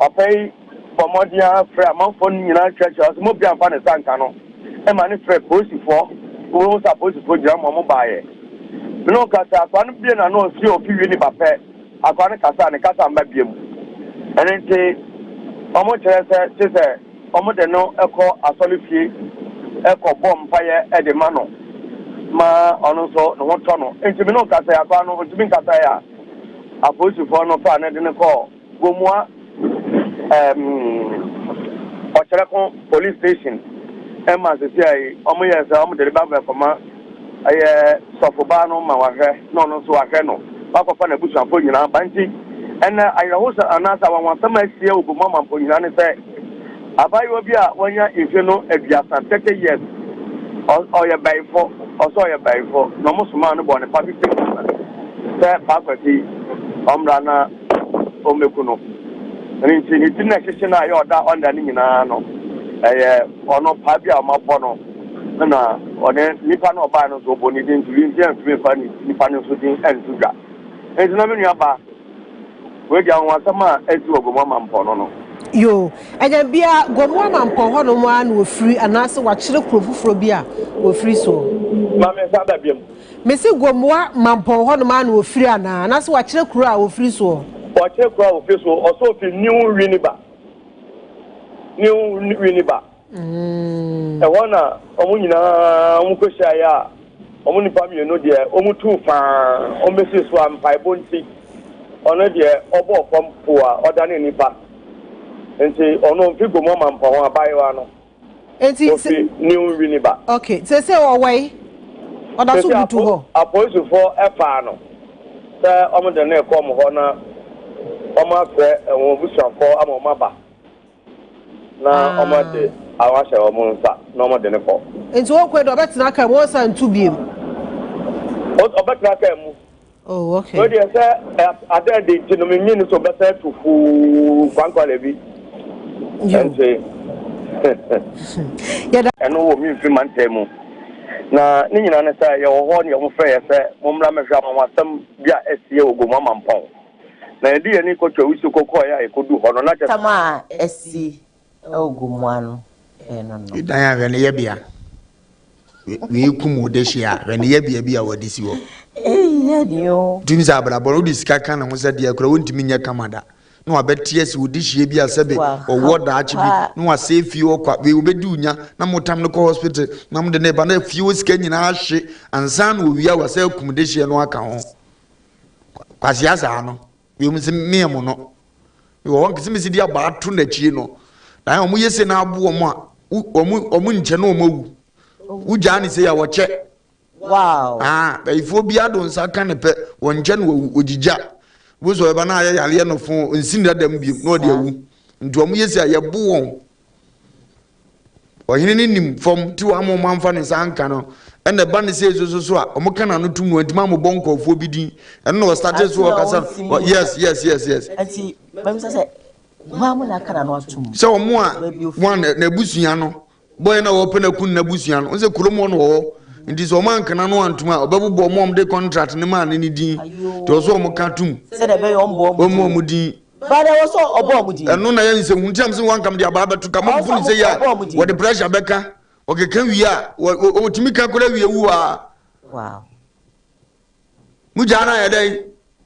apai pomodia fra amampon nyina church as mo bia fa ne sanka no e ma ne fra posifo wo sa posifo jira mo baaye no kasa akwan bia na no si o fiwi ni bape akwan kasa ne kasa mbabiem enti omo chere se omo de no eko asolifie eko bom paye e de mano ma ono so no hoto no enti me no kasa ya kwa no enti me kasa ya aposifo no fa na de ne ko gomua Ochelekon police station ema se ai omo yesa omo de ba ba koma aye sofoba no ma wahwe no so wahwe no akọfa na busu afọ nyina banti ena ayirahosa anasa wanwasama asie ogoma mampo nyina ne sɛ abayo bi a wanya ife no aduasa 30 years ɔyɛ baifo ɔsɔ ɔyɛ baifo na musuma no bɔ ne pa 50 sɛ pakwati ɔmra na ɔmeku no nti ni tin na hyehyɛ na ayɛ ɔda ɔnda ne nyinaa no ɛyɛ ɔno pa bi a ɔmabɔ no na ɔne nipa no ɔbaa no so ɔbɔ ne din tuli nti antumi fa ne nipa no so din ɛnto dwa nti na me nua ba we dia wansama esi ogomwa mampo no yo enya bia gomwa mampo ho no ma na ofiri anase wa kire kro fufuro bia ofiri so ma me sa da biem me si gomwa mampo ho no ma na ofiri ana anase wa kire kro a ofiri so wa kire kro a ofiri so oso fi new winiba e wona omu nyina omu kwehia ya omu nipa mi no de omu tu fa omesi so ampai bonti ono de obo pompo a odane nipa enti ono fi gomo mampo ho abayewa no enti new winiba okay se owai oda so butu ho apoisu for efa no se omu de na ekom ho na omu afre enwo busuafo amomaba na omu de awasha omu nsa na omu de ne ko enti wo kwedo betina ka mo sa ntu biem obetra ka mu oh okay we dey say ada de tinu me nyini so besa tufu kwankwale bi ente ya eno wo mi fi mantemu na ni nyina na say ye wo ho ne wo frɛ ye sɛ momra mehwa ma wasam bia esie ogomwa mampɔn na edi ye ni ko twa wisu kokɔ ya ekodu hɔ no na kyɛ tama esi ogomwa no no dan ya hwɛ ne ye bia we KUMAWOOD hia hwɛ ne ye bia wadi si wo ya dio tumi za abrabɔ odi sika kan ho sɛ de akora wontimi nya kamada no abetie si wodi hie bia sɛbe ɔwɔ da achi bi no ase fie okwa we obedi unya na motam no ko hospital na mo de ne ba na fie wo sika nyina ahye ansa na owia wa sɛ KUMAWOOD hie no aka ho kwasi asa no we mu se memo no we won kisi di aba ato na chie no dan omo yese na abo omo a omo nche na omo wu uja ni se ya wo che wow ifo bia do nsa ka ne pe won nche no ogigya wo so eba na ayale no fo nsinda dam bi no de awu nti omo yese ya bo won ohine ni nim fom ti wa mo manfa ne sanka no ene ba ne se so a omo kana no tumu antima mo bonkofo bi din ene no start so kasa yes anti mem say wa mo na kana no atum so omo a one na busua no boy na wo pe na kun na busua no nse kuromo no wo nti so man kana no antuma obabubo omo de contract ne man ne din to so omo ka tum se de be omo din ba da wo so obo din eno na yen se huntiam se wan kam de ababa to kam fu ni se ya wo de pressure beka o ke kan wi a o timi ka kora wi ewu a wow mu jana ya dai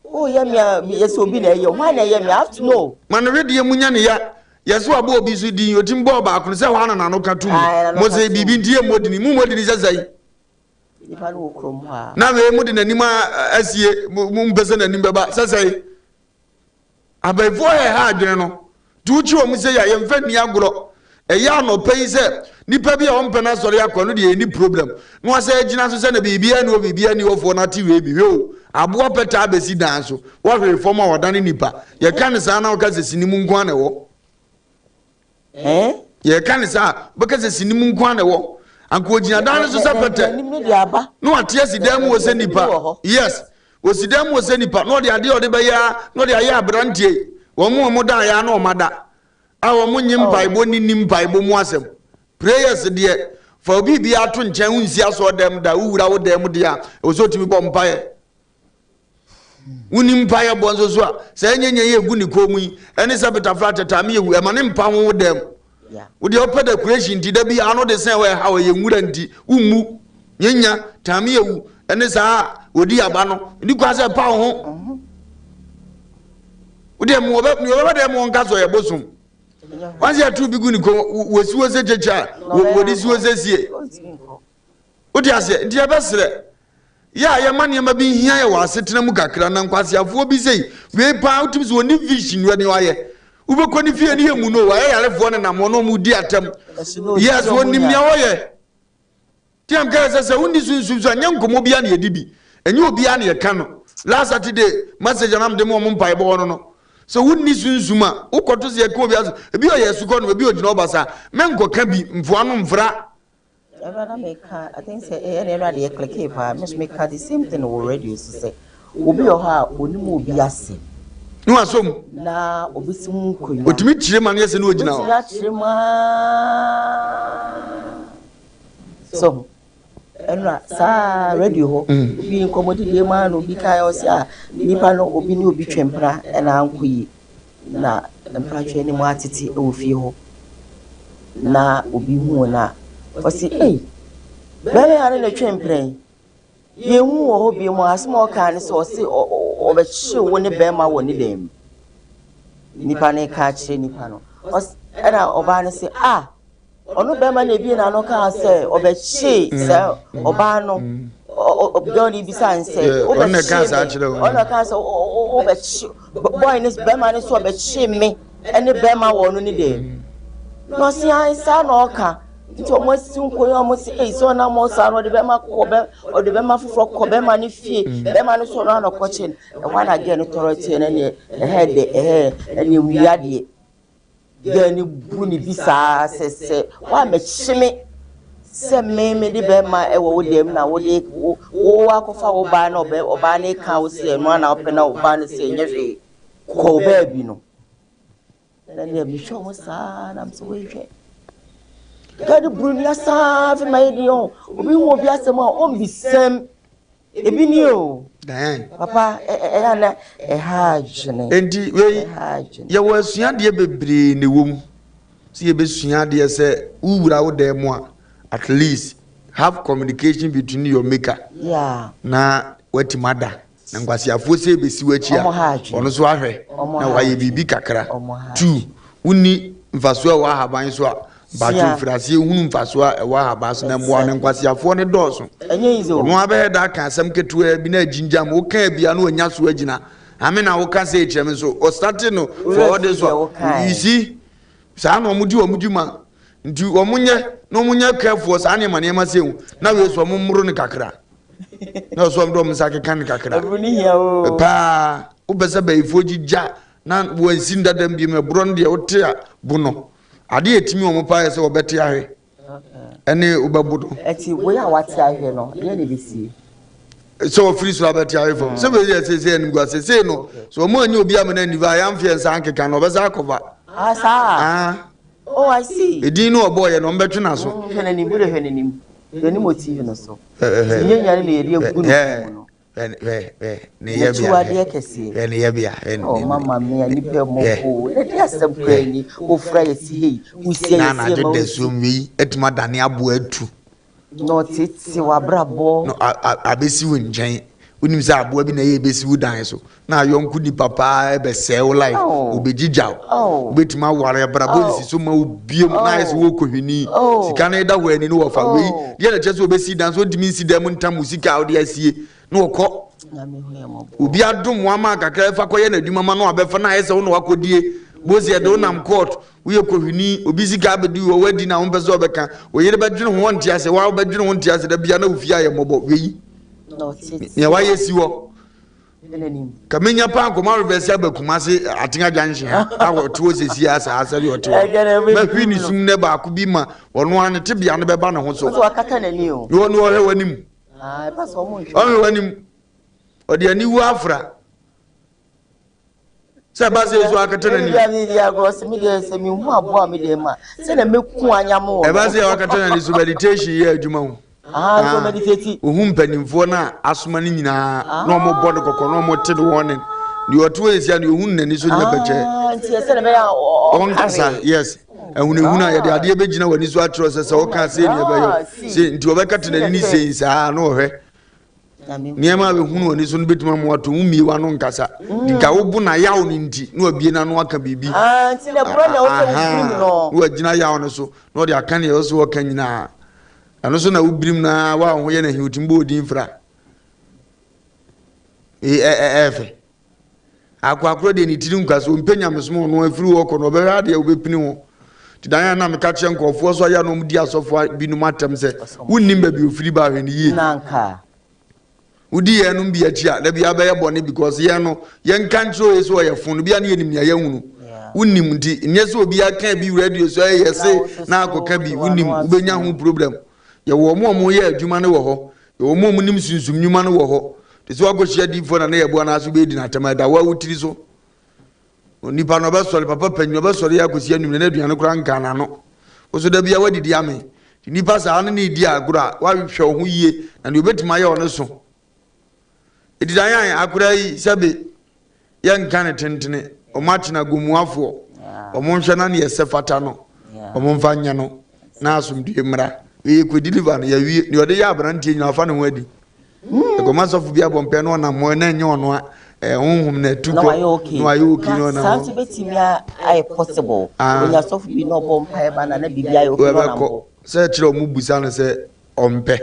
oh ya mi yeso bi na ye why na ye mi have to know man ready ye munya ne ya yeso abo obi su din o tim bo ba kun se wa na no ka tum mo se bibi ndie modini mu modini sesai ifa no krom ha na we modini anima asie mu mpese na nim beba sesai abaifo ha adwene no tuchi o mu se ya ye mfa ni agoro eya no pay se nipa bi a o mpa na sori akọ no de ni problem no asa agina so se na bibia ni o bibia ni ofo na ti we bi ho aboa peta abesi dan so wo hwe form a wodane nipa ye kan sa na o ka se sinimu nko na wo ye kan sa bo ka se sinimu nko na wo anko gina dan so sepete no atia sidam wo se nipa yes wo sidam wo se nipa no de ade ode be ya no de aya abrantie wo mo da ya na o mada a wo mo nyim baibo ni nim baibo mu asem prayers de for obi bi ato nchen unsi aso dem da uwura wo dem de a o so timi bom paye unim paye bonzo so a se nyenye ye gu ni komu yi ene se betafra tatame ye wu e ma ne mpa ho dem wo de opɛ decoration ti da bi ano de sen we ha we ye nwura nti ummu nyenya tame ye wu ene sa odi aba no ndi kwa se pa ho wo de mo oba de mo nka so ye bosum wansi atu bi gu ni ko wosiwo se checha wo di siwo se sie wo de ase ndi abesre ya ye mane ma bi hia ye wa asetena mu kakra na nkwasiafo bi sei we pa utimi so ni vision we ni wa ye ube koni fie ni emu no wa ye yarefo ne na mo no mu di atam yes woni mia wo ye tiam ka se undi sunsu so anya nkomo bia na ye dibi enye obi a na ye ka no last Saturday message na mde mo mpa ibo no so wonni sunsuma ukoto se ka obi aso ebi o ye suko no ebi o gina obasa menko ka bi mfoano mfra Ever make I think say any click pa make the same thing already say obi o ha onimu obi ase no asom na obi sim konya otimi chire ma no yese no ogina o so enra sa radio ho bi nkomodi de ma no bi kai o sia nipa no obi ni obi twempra na ankoyi na mpra twe ni mu atete e wo fie ho na obi hu na osi bele ya na twempra ye hu wo bi mu asmo ka ne so osi obechi wo ne be ma wo ne dem nipa ne ka kire nipa no era oba ne se onu be ma na bi na no ka se obechi se oba no obdoni bisan se obechi ka sa kire onu ka se obechi boy ne be ma ne so obechi me ene be ma wo no ne dem no si an sa no ka nti o mo si nkoyo o mo si so na mo sa no de be ma ko be o de be ma foforo ko be ma ne fie be ma ne so no na ko chin e wa na ge no toro tie na ne ene wiade ge ni bu ni bisa se wa me chime se me de be ma e wo dem na wo de wo wa ko fa wo ba na o ba ne ka wo se no na o pe na wo ba ne se nye ko be bi no na ne mi sho mo sa na mso we hwe God brunia save my dear. Obi wo bi asem a o bi sem ebi ni o dan papa na hajne enti we ye wo asua de bebre ne wom si ye besua de se uwura wo dem a at least have communication between your maker na wati mada na ngwasiafo se besi wachi a ono so ahwe na waye bibi kakra 2 uni mfaso a wa haban so a bajo frase hunu mfaso a wa haban so na mboa ne ngwasiafo ne doso no abe da ka asem ketua bi na jinjam wo ka bia na onya so agina ame na wo ka se echem so o start no for all this one you see sa na omudi omuduma nti omunye no munye careful sa na ma ma se na we so omumru ne kakra na so mdo msake kan kakra pa ubesa ba ifojija na wansi ndadam bi me bronde wote a buno ade etimi omupa ye se obete ahwe ene ubabudo eti we ya wate ahwe no ye ne bisi so free so abete ahwe fo se be ye se ngwa se no so mo anyi obi amana ni va ya mfie nsa ankeka no obesa akova oh I see edin no obo ye no mbetwe na so hene ni bude hene ni yani motive no so nyanya ne yeri agu no ne yebia oh mama me ani pe mo ko e dey asempre ni o fra yesi hei usia na na de sumi etuma dane abo atu no titi wa brabo no abesi wonjen unim za abo bi na ye besi wudan so na yonku di papa e be sew life obejijaw obetuma ware brabo si so ma obiem na yes wo kohwini sika na eda wani no wo fa we ye na cheso obesi dan so dimi si dem ntam musika odi asie no ko obi adom wama kakra fa koye na adwuma ma no abefa na yese wo no wakodie bozi ede onam court wo ye kohwini obi sika abedi wo wadi na wo mpese obeka wo yere bedwene ho ntia se wa bedwene ho ntia se da bia na ofia ye mobo weyi no titi ya wa yesi wo Kamenya pa ko ma reverse abakumase atenga junction awo to sesi asa asa bi oto ma hwi ni sum ne ba ko bi ma ono ane te bia ne be ba ne ho so so akata nani o yo no he wanim pa so mo hwi o wanim o de ani wu afra se ba se so akata nani ya go se mi de se mi hu abo mi de ma se na meku anyam o e ba se akata nani so meditation ye adwuma ho so meditate o hu mpanimfo na asoma ni nyina na omo body kokko na omo te de wonen di otu esi ani ohun nani so de beche nti ese na be ya on kasa yes ehuna ye de ade be gina wani so atro se o ka se ni be yo se nti obeka te nani se sa na ohwe niema be hunu wani so no betuma mo ato umie wa no nkasa dika wo bu na yawo ni nti na obie na no aka bibi nti na bro na wo se film no wo gina yawo no so na ode aka ne yo so wo ka nyina ano so na ubrim na wa ho ye na hiutimbo odin fra efe akwa de ni tiri nkwaso mpenya mesomo no afiri wo ko no be ha de obepini ho tidanya na meka che nkofo so ya no mudi asofo binu matem se wunnim ba bi ofiri ba hwe ni yi nanka udi ye no bi atia da bia ba ye bone because ye no ye nkancho ye so ye funu bia na ye nim ya ye hunu wunnim ndi nye so obi aka bi radio so ye se na akoka bi wunnim ubenya ho problem ye wo mo ye adwuma ne wo ho ye wo mo nim sunsum nyuma ne wo ho te so agohia di fo na ye bo na so be di na temada wa wutiri so onipa no be sori papa panyo be sori akosia nim na aduane kura nka na no wo so da bia wadidi ame nipa sa ane ne di agura wa hwehwe ho yie na ne obetima ye ono so edidan akura yi sabe ye nka ne tentene o machina gomuafo o monhwe na ne yesefata no o monfa nya no na asomdue mra we ko deliver na ya wie ne ode ya abrantie nyina fa ne ho adi e ko masofu bia bompe no na mo na nya ono a honhum na tuko no ayo okay no na santi betimi ai possible when you sofu bi no bompe ba na bibia ayo okay no na mo se kire mu busa no se ompe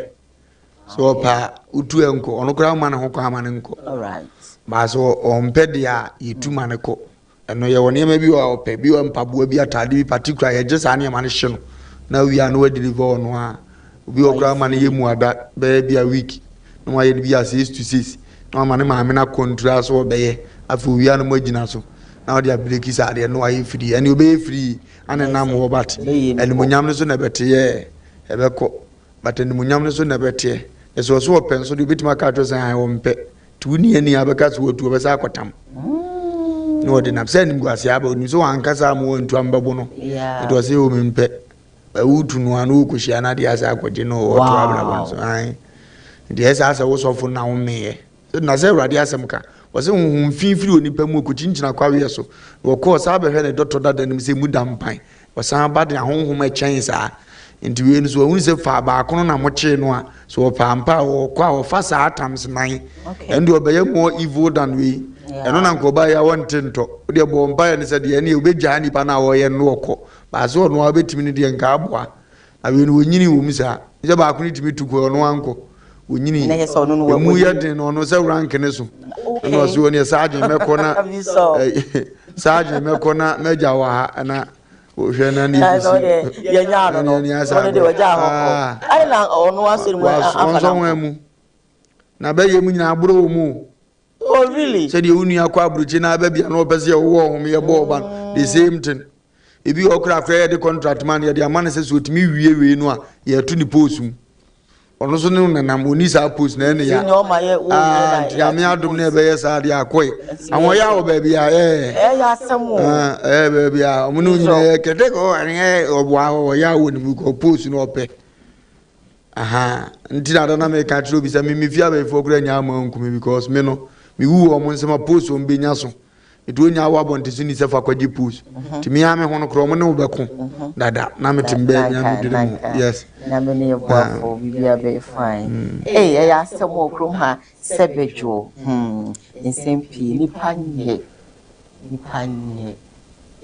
so pa utu enko ono kura ma na ho kwa ma ne nko all right ba so ompe dia yitu ma ne ko eno ye woni ma bi wa ope bi wa mpaboa bi atade bi particular ye je sa ne ma ne hye no na wi anu wa deliver ono a obi okura ma ne ye mu ada be bia week no wa ye bi a 6 to 6 no ma ne ma me na control so be ye afu wi anu ma gina so na o dia break is ade no ayi free ani obe free ane na mo bat eni mo nyam no so na bete ye ebe ko but eni mo nyam no so na bete eso so open so de bitima ka to san wo mpe tu ni ani abeka so otu obesa akotam no de na se ni gwase aba oni so ankasa mo ntu ambabo no it was you mpe ba utu no anu ko hia na de asa akwaje no o to abla bon so ai de esa asa wo so fu na wo meye na se urade asem ka wose hunhun finfiri oni pamu ko chinchina kwawe so wo ko sa be hwe ne doctor dada nim se mu dampan wasan ba de ahonhom a chen sa nti we no so hu se fa ba kono na mo che no a so pampa wo kwa wo fa sa atams nan and obeye more evil than we eno na nko ba ya wonte nto de bo mpa ne se de ne obegya ni pa na wo ye no ko ba so no abetimi ne de nka aboa a we no wonyini wo misa je ba ko ni timi tuko no anko wonyini mu ya de no no se rank ne so no so ne saje meko na saje meko na meja wa na o hwe na ni bisi ye nya no no de waja ho ai na ono asiri mu afana mu na be ye mu nyina aburo mu oh really said you uni akwa abruchi na ba bia no pese wo ho me ye bo ba the same thing ebi okra fa the contract man ye the man say so timi wie no a ye to ni post mu ono so ne na moni sa post na ne ya ya me adum ne be ye sa dia akoi awon ya wo ba bia ya asemu ba bia omo no nyina ye kete ko ane obo awo ya wo ni ko post no ope aha ntina na me ka tro bi sa me fia ba fo kura nya ma nkumi because me no mi wu omo nsema post o mbe nya so edu nya wa bonte so ni se fa kwaji post timi ya me hono kro mo ne obeko dada na me timbe nya me dire mu yes na me ne bofo bibia be fine ya asemo krom ha sebejo nsempi nipa nye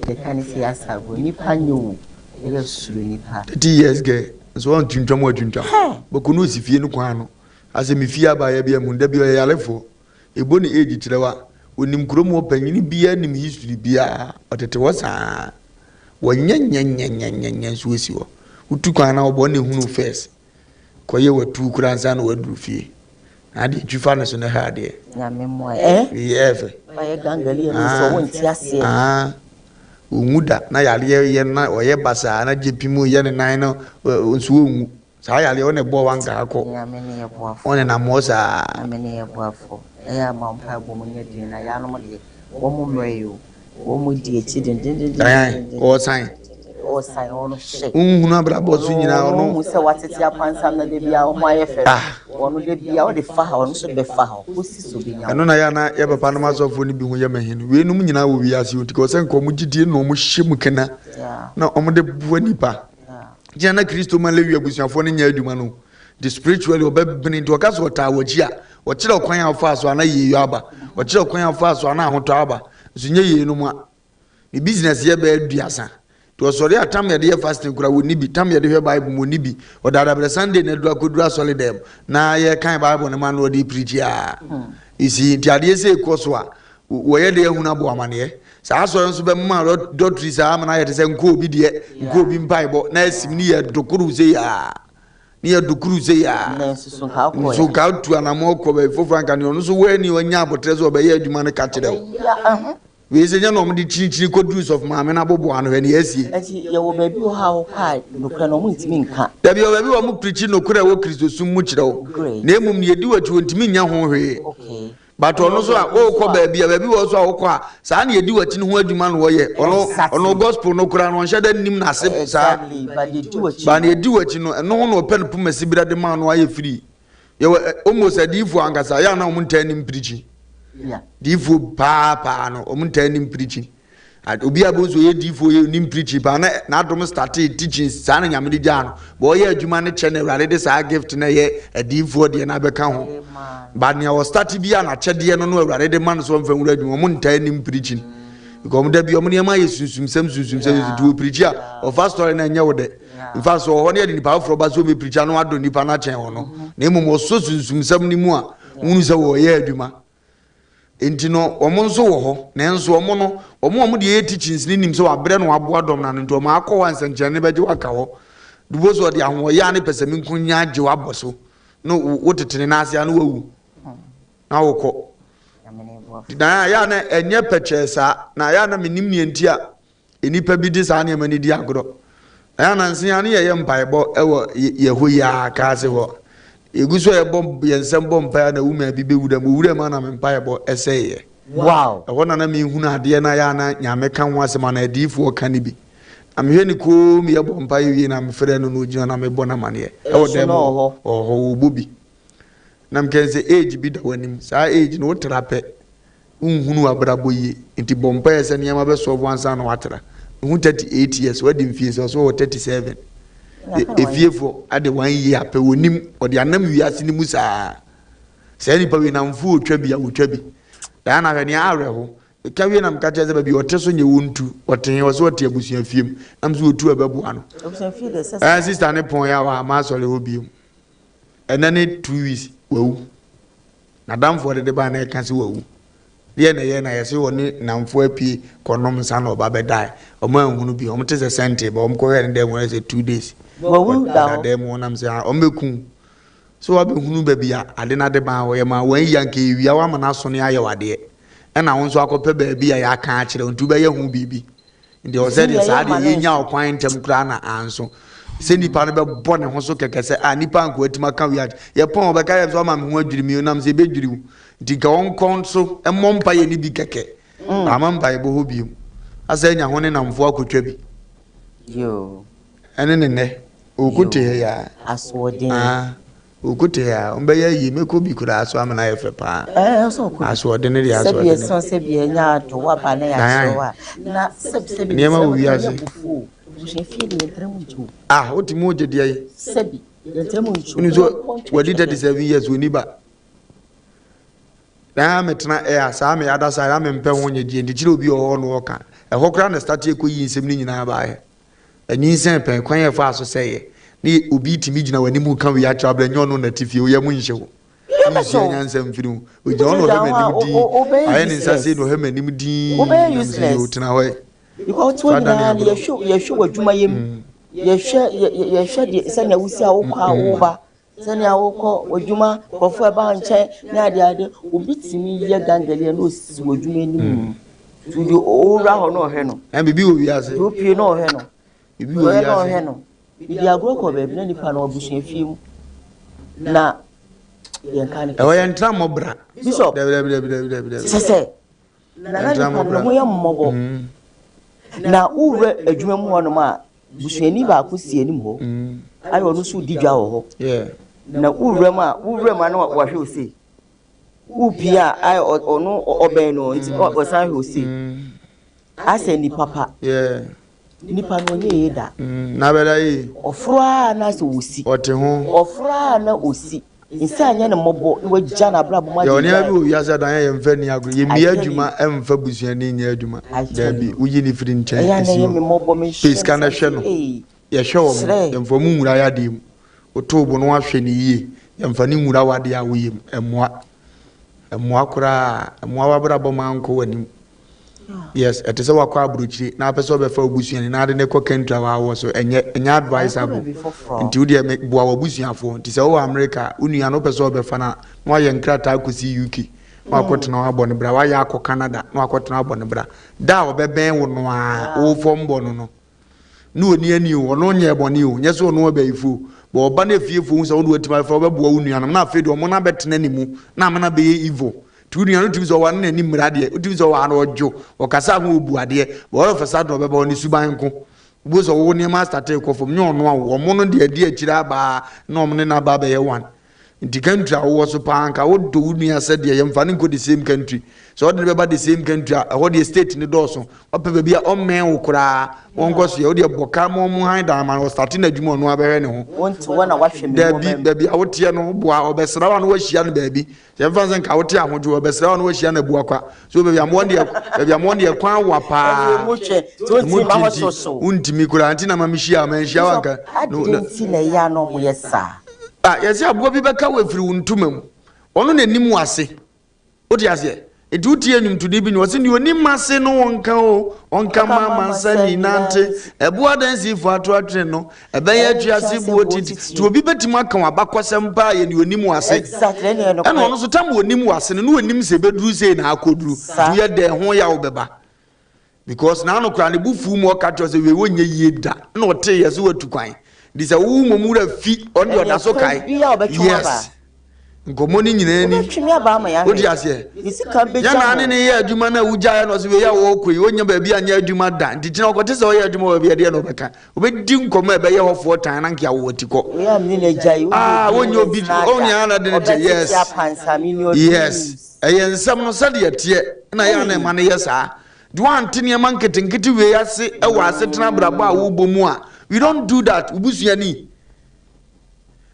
de kan si asabo nipa nyu ele suru nipa 30 years ge so on tuntwam atwuntwam boko no si fie no kwan no ase me fie aba ya bia mu nda bia ya lefo ebo ni age tirewa onim kromo panyini bia nim history bia otete wasa wanyanyanyanyanya suwesi wo utu kwan na obo ne hunu first koye watu kuransa na waduru fie ade twifa ne so ne ha ade nyame mo efe aye gangali no so wonti ase onguda na yale ye na oye basa na jepimu ye ne nan no nso ongu saa yale one bo wanga akọ nyame ne ye boafo one na mo saa nyame ne ye boafo eya ma mpa bo mo nya din na ya no mo de wo mo mreyo wo mo di echi din o sign ono she unhunu abrabo so nyina ono mu se watete apansam na de bia o mo aye fe ono de bia o de fa ha ono so be fa ha o si so be nya eno na ya na ye papa no masofo ni bi hu ye mahin we num nyina wo wi ase uti ko se nko mo gidie no mo hye mu kana na omo de buwa nipa jana kristo man lewi abusuafo ne nya adwuma no the spiritually obebini to ka so ta waji a o kire okwan afa so ana yeyo aba o kire okwan afa so ana ahoto aba so nye yeyo no mu a ni business ye ba aduasa to sori atam ye de fasting kura woni bi tam ye de bible mo ni bi o dada bre sunday na du akodura solid dem na ye kan bible ne man no de preach a isi tiade se ekoso a wo ye de ehuna abo amane saa so nso be ma doctor saa amana ye de se nko obi de nko obi bible na asim ni ye dokuru ze ya ni ye dokuru ze ya so ka tu anamo ko be fofranka ne ono so we ni onya abotre so be ye adwuma ne ka kire we say no mo di chinchiri kodus of maame na bobo ano he asie ye wo ba bi wo ha wo kwa nokura no mo ntimi nka da bi wo ba bi wo mo preach nokura wo kristo sum mu kire wo na emum ne yedi wachi wontimi nya ho hwe okay but ono so a wo ko ba bi wo so a wo ko a saa na yedi wachi no ho adwuma no wo ye ono gospel no kura no hye da nim na se saa ba na yedi wachi no no no open pumasi bira de ma no aye free ye almost adifu angasa ya na mo ntanim preach difu pa no omunta nim preaching obi abozo ye difu ye nim preaching pa na adom start teaching sa na nyame de ja no bo ye adwuma ne channel rade de sa gift na ye difu de na beka ho ba ne o start bia na chede no no rade de man so mfa nwura adwuma omunta nim preaching because da bi omne ma ye sunsum sam du preach a o first story na nya wo de in fact so ho ne de nipa afro ba so be preach no ado nipa na chen ho no na emum o so sunsum sam ni mu a unu se wo ye adwuma entino omo nso wo ho na enso omo no omo de teachings ni nim so abre no aboa dom na nto ma akọ wan sanche ne beje waka ho dubo so de ahwo ya ne pesami nkunya age waboso no wotetene na ase anu wawu na wokọ na ya na enye pechesa na ya na menim ne ntia enipa bi di sa na mani di agoro ya na nsia ne ye mpaebo ewo yeho ya ka se ho eguso ye bomb ye nsem bomb pa na wuma bi be wuda mo wura ma na me mpa ye bo eseye wow e wona na me hunu ade na ya na nyame kan wase ma na adifo kan bi amhwe ni ko me ye bomb pa ye na me frɛ no no gina na me bo na mane e wo dem oho bobi nam kense age bi da wanim sa age no trape unhunu abrabo yi nti bomb pa ye se ne ma be so bo ansa na watra hu 38 years wadi mfie so 37 efiefo ade 1 year pe wonim ode anam wiase ni musa se ni pa we na mfu otwa bi awotwa bi da na hwe ni areho ka we na mka cheze ba bi oteso nye wontu oten wo so ote abusua fiem am so otu ababu ano abusua fie de sesa sister ne pon ya wa ma sole ho bi enane 2 weeks wawu na damfo de ba na ka se wawu ye na yesi woni namfo apie konom nsa na oba bedai omo anhunu bi omo tese sente ba omo ko he ne dem won say 2 days wawu da dem won am say omekun so wa be hunu ba bia ade na de ba wo ye ma wan yanka ewia wa ma na so ne aye wade e na won so akope ba bia ya ka a kire ntu ba ye hu bibi ndi o said sa de ye nya okwan ntem kra na anso se nipa no be bo ne ho so kekese nipa anko atima ka wi ye pon obeka ye so ma me ho adwiri mi onam se be dwiriwu diga on konso emompa ye ni bi keke amampa ye bo hobi asa nya ho ne namfo akotwa bi yo ene ne okute ya aswodin okute ya ombe ye yi meko bi kura aso amana ye fepa so ko aswodin ne ya aswodin se bi so se bi nya to wa ba na ya so wa na se bi niema wo wiase je fie de entramo nchu otimo oje die se bi entramo nchu uni so wadi 37 years oni ba na metena asa me ada sa me mpe ho nye die ndi kire obi o no oka ho kra na start ekoyi nsem ni nyina ba he ani nsen pen kwan ye fa so seye ni obi timi gina wani mu kan wi ya trabla nyo no na tifie o ye mu nhye ho ni nya nsem firi mu o je ono he manim di aye ni nsase no he manim di o tena ho because when you show adwuma yem ye hwe de se na wusi a wo kwa wo ba sani awoko odwuma kofo eba nche na ade obitimi ye gangale no si odwuma ni to the ora ho no he no and bibi wo wiase do pie no he no bibi wo wiase no he no bibi agro ko be na nipa na obusun fiem na ye kan e wo ye ntra mobra bishop se na nipa no ye mmobo na uwe adwuma mu hono ma busuani ba ko sie nim ho ayo no so didwa ho yeah na uwe ma na wa hwe ose upia ay ono oben no nti o san hwe ose ase ni papa yeah nipa no nye da na bela yi ofra na so osi ote ho ofra na osi nsa anya ne mobo we gya na brabo ma yo ne abi o yasa dan ye mfa ni agro ye mi adwuma emfa busuani nya adwuma da bi uyi ni firi nchen ya na ye me mobo me space kana hwe no ye show mo emfa mu nwura ya dem otobo no ahwe ni yie emfa ni nwura wade a woyem emmoa kura emmoa wabrabo manko wanim yes etese wakwa abruchiri na pese obefa obusuani na ade ne ko kentra wa wo so enye advisable nti wo de boa obusuafo nti se wo America unua no pese obefa na no ye nkrata akosi UK no akotena wa bone bra wa ya akọ Canada no akotena wa bone bra da obeben wo no a wo fombo no no oni ani wo no nye bone o nye so no obeifu bo oba na fiefo hu se wo wetima fa obeboa unua no na afedi o mo na betena nimu na amana be evil tuni anu timi so wan na ni mrade utimi so wan ojo okasa ho obuade bo ro fasa do beba oni suban ko bo so wo ni master take ko fom nyo no wo mo no de adi akira ba na om ne na ba be ye wan nti country wo so panka wo do uni ase de ye mfa ne ko the same country so wo de beba the same country wo de state ni do so ope be bia o men wo kura won ko so ye wo de boka mo mu han da man wo start na adwuma no abere ne ho wonti wona wahwe me da bi awote no boa obesra wa no wahia no baabi se mfa nsen ka wote ahojo obesra wa no wahia na bua kwa so be amon de kwan wa pa mo che to ti ba ho so untimi kura anti na mamhia ma nhia wanka no ti na ya no mo yesa yesi abo bi beka wafiri wontumam ono na nim wase odi ase eduti enyum tudi bi ni wase ni onim ase no wonka o onka mama sani nante ebo adansi fu atoatre no ebe ya atuase bu otiti to obi betim aka wabakosem pa ye ni onim wase exactly ne no ono so tam onim wase no onim se beduru se na akoduru du ye de ho ya obeba because na no kra ne bufu mu okacho se we wonye yie da na ote ye so watukwan this a momura fi on the other so kai yes ngomoni nyina ni odi ase ya na ane ne ye adwuma na wuja ya no se we ya wo koi wonya ba bia anya adwuma da nti tina okote se wo ya adwuma ba bia de no beka obedi nkomo ebe ye hofo tan na nkia wo tiko ya mni ne jai wonya obi onya na de ne yes yes ensam no se de tie na ya na ma ne yesa duante ne man ketenkete we ya se e wa se tena brabo a wo bomu a we don't do that ubusuani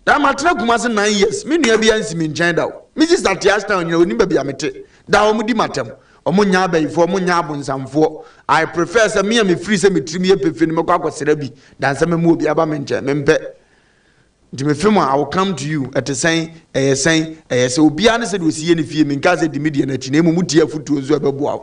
da matra kuma se 9 years me nua bia nsimi nchen da mrs atiasta onye oni ba bia mete da omudi matem omunya abaifo omunya abunsamfo I prefer se me free se metrim ye pefeni mekwa akosera bi dan se memu obi aba me nchen mempe ndi me film I will come to you at the saying say obi ane se do sie ne fie me nka se di media na chi na emu tie afutuo zo ebeboa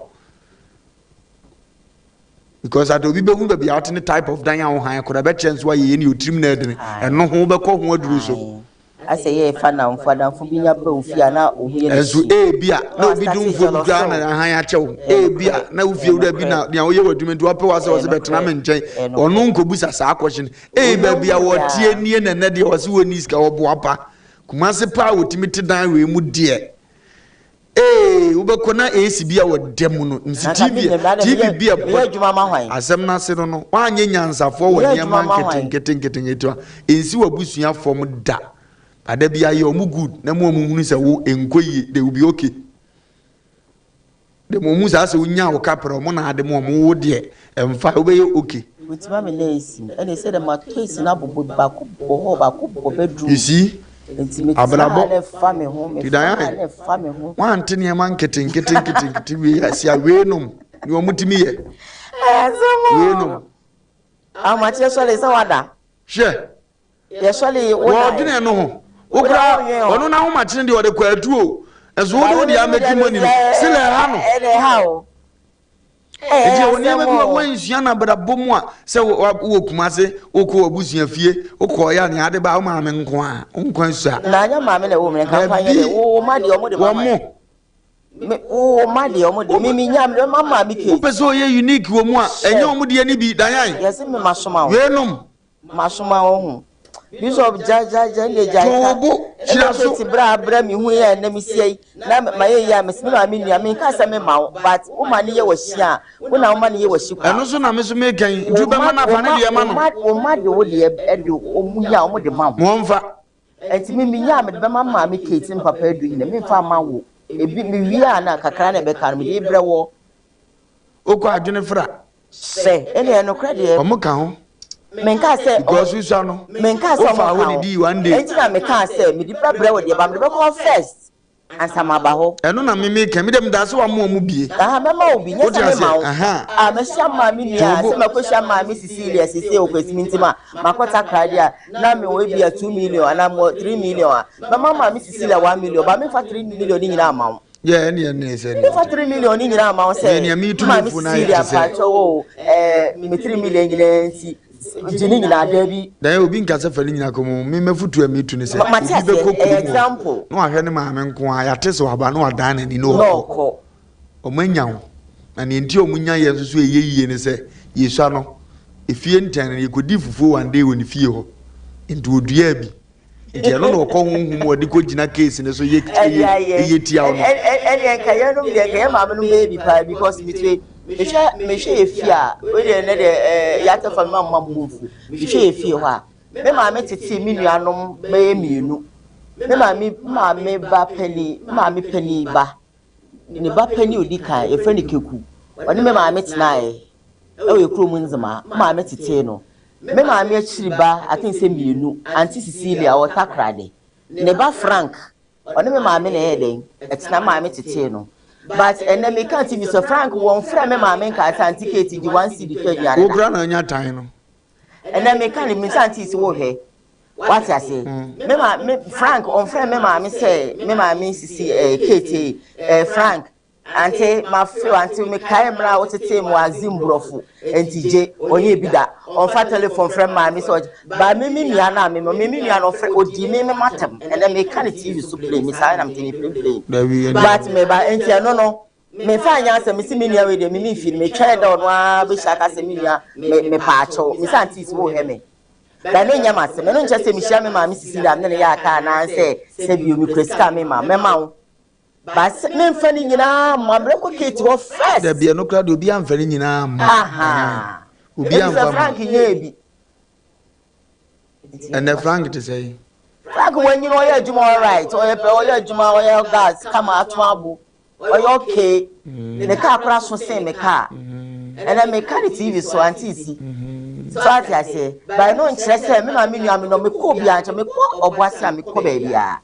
because at obi behu be out any type of dan ya ho han koda be chance wa ye ni otrim na edene eno ho be ko ho aduru so ase ye fa na mfada mfu binya ba ofia na ohie ne ezu bia na obi dum fo dura na han ya chew bia na ofie wura bi na dia wo ye wadwumi nti wape wa se wo se betena me nchen ono nkobusa sa akwhye ba bia wo tie nie na na de wo se woni ska wo boapa kuma se pa wotimi te dan we mu de ubekona bia wo dem no nsi TV bia adwuma ma hwan asem na se no wanye nyansafo wo niam nketenketenketenketo ensi wabusua fom da ada bia ye omu good na mu hunu se wo enkoyi de will be okay de mu sa se unya wo kapro mo na ade mo wo de emfa wo be okay wetima me na esi ene se de ma toisi na bobo ba ko bo bedroom you see abrabo fame ho me fame ho wante ne man ketenketenketenketenket we asia wenum ni omutimi ye wenum amache so le sawada she ye so le wo dine no ho okra ono na ho mache de ode kwatu o ezo wo de ameki money sile ha no ele ha o enti wo ne ma bi wo nsua na bra bomu a se wo kumase wo ko abusua fie wo ko ya ne ade ba wo ma me nko a nko nsa na anya ma me na wo me kan fa ye wo ma de omo de mama wo ma de omo de mi nya me mama mi ke wo peso ye unique wo mu a enye omo de ani bi dan yan yes me masoma wo wenum masoma wo hu Bishop jaja ne jaja tobo chira so ti bra mi hu ya na mi sie na ma ye ya me se ma mi nua mi ka se me ma but wo ma ne ye washi a wo na wo ma ne ye washi kwa eno so na me so me kan ntu be ma na fa ne de ma no wo ma de wo de e o mu ya wo de ma mo mfa enti mi nya me de be ma mi ketin papa edu ne mi fa ma wo ebi mi wi a na kakra na be kan mi de bre wo okọ adwene fra se ene no kra de o mo ka ho menka say because we saw no menka say o fa di one day enti na menka say me di bre wo de ba me be call first ansa ma ba ho eno na me ka me dem da se wa mo bie aha mema obi nya se me ma wo aha a me sha ma mi nia se ma ko sha ma mi Cecilia sisi o kwesi mintima makota krade a na me wo bia 2 million ana mo 3 million a ma mi Cecilia 1 million ba me fa 3 million ni nyina ma wo yeah any say me fa 3 million ni nyina ma wo say me tu ma me fu na Cecilia pa cho me 3 million nyina nti jini nyina da bi dan obi nkasa fa ni nyina komo me mafutu a metu ne se obi be ko example no ahwe ne ma me nko a ya tese waba no adan na ni no ko o manyawo na ne nti o munya ye nso eyeyie ne se yesua no efie ntan ne kodi fufuo one day woni fie ho nti odua bi nti no no ko honhum odi ko gina case ne so ye tia ono enka ye no de ka ye ma me no baby pa because between me hwe efia we de ne de ya ta fa mamma mbufu me hwe efia ho a me ma me tete mi nuanom me mienu me ma me ba pani ba ni ba pani odi kan e friend keku oni me ma me tenae e we kuro mu nzema ma me tete no me ma me achiri ba atin se mienu anti Cecilia o takrade ne ba Frank oni me ma me na ye den etina ma me tete no but ene me kan TV so Frank won fra me ma me ka atan ticket di 1 cd kenya wo bra na nya tan no ene me kan me san ti si wo hwe what I say me Frank on fra me ma me say me ma me sisi KT Frank ante ma feel ante me kai mra wo tete mu azimbrofo entije onye bi da on fa telephone friend ma me so ba me nua na me nua no fra odi me matam ene me kan TV so play me say na me play but me ba enti no me fa anya se me si me nua we de me fi me twa da no a be shaka se me nua me pa acho me san ti so wo he me da ne nya ma se me no nche se me hia me ma me Cecilia me ne ya ka na se bi o mi kreska me ma wo bas me mfani nyina mamre ko kete wo first da bia no kra de obi amfani nyina ma aha obi amfani Frank nyebi and Frank to say Frank when you know you adwuma all right o ye adwuma o ye gas kama ato abo o ye okay ne ka akora so sen me ka and me ka TV so antisi so I say by no nkyere say me ma me nua me no me ko bia nche me ko oboase me ko ba bia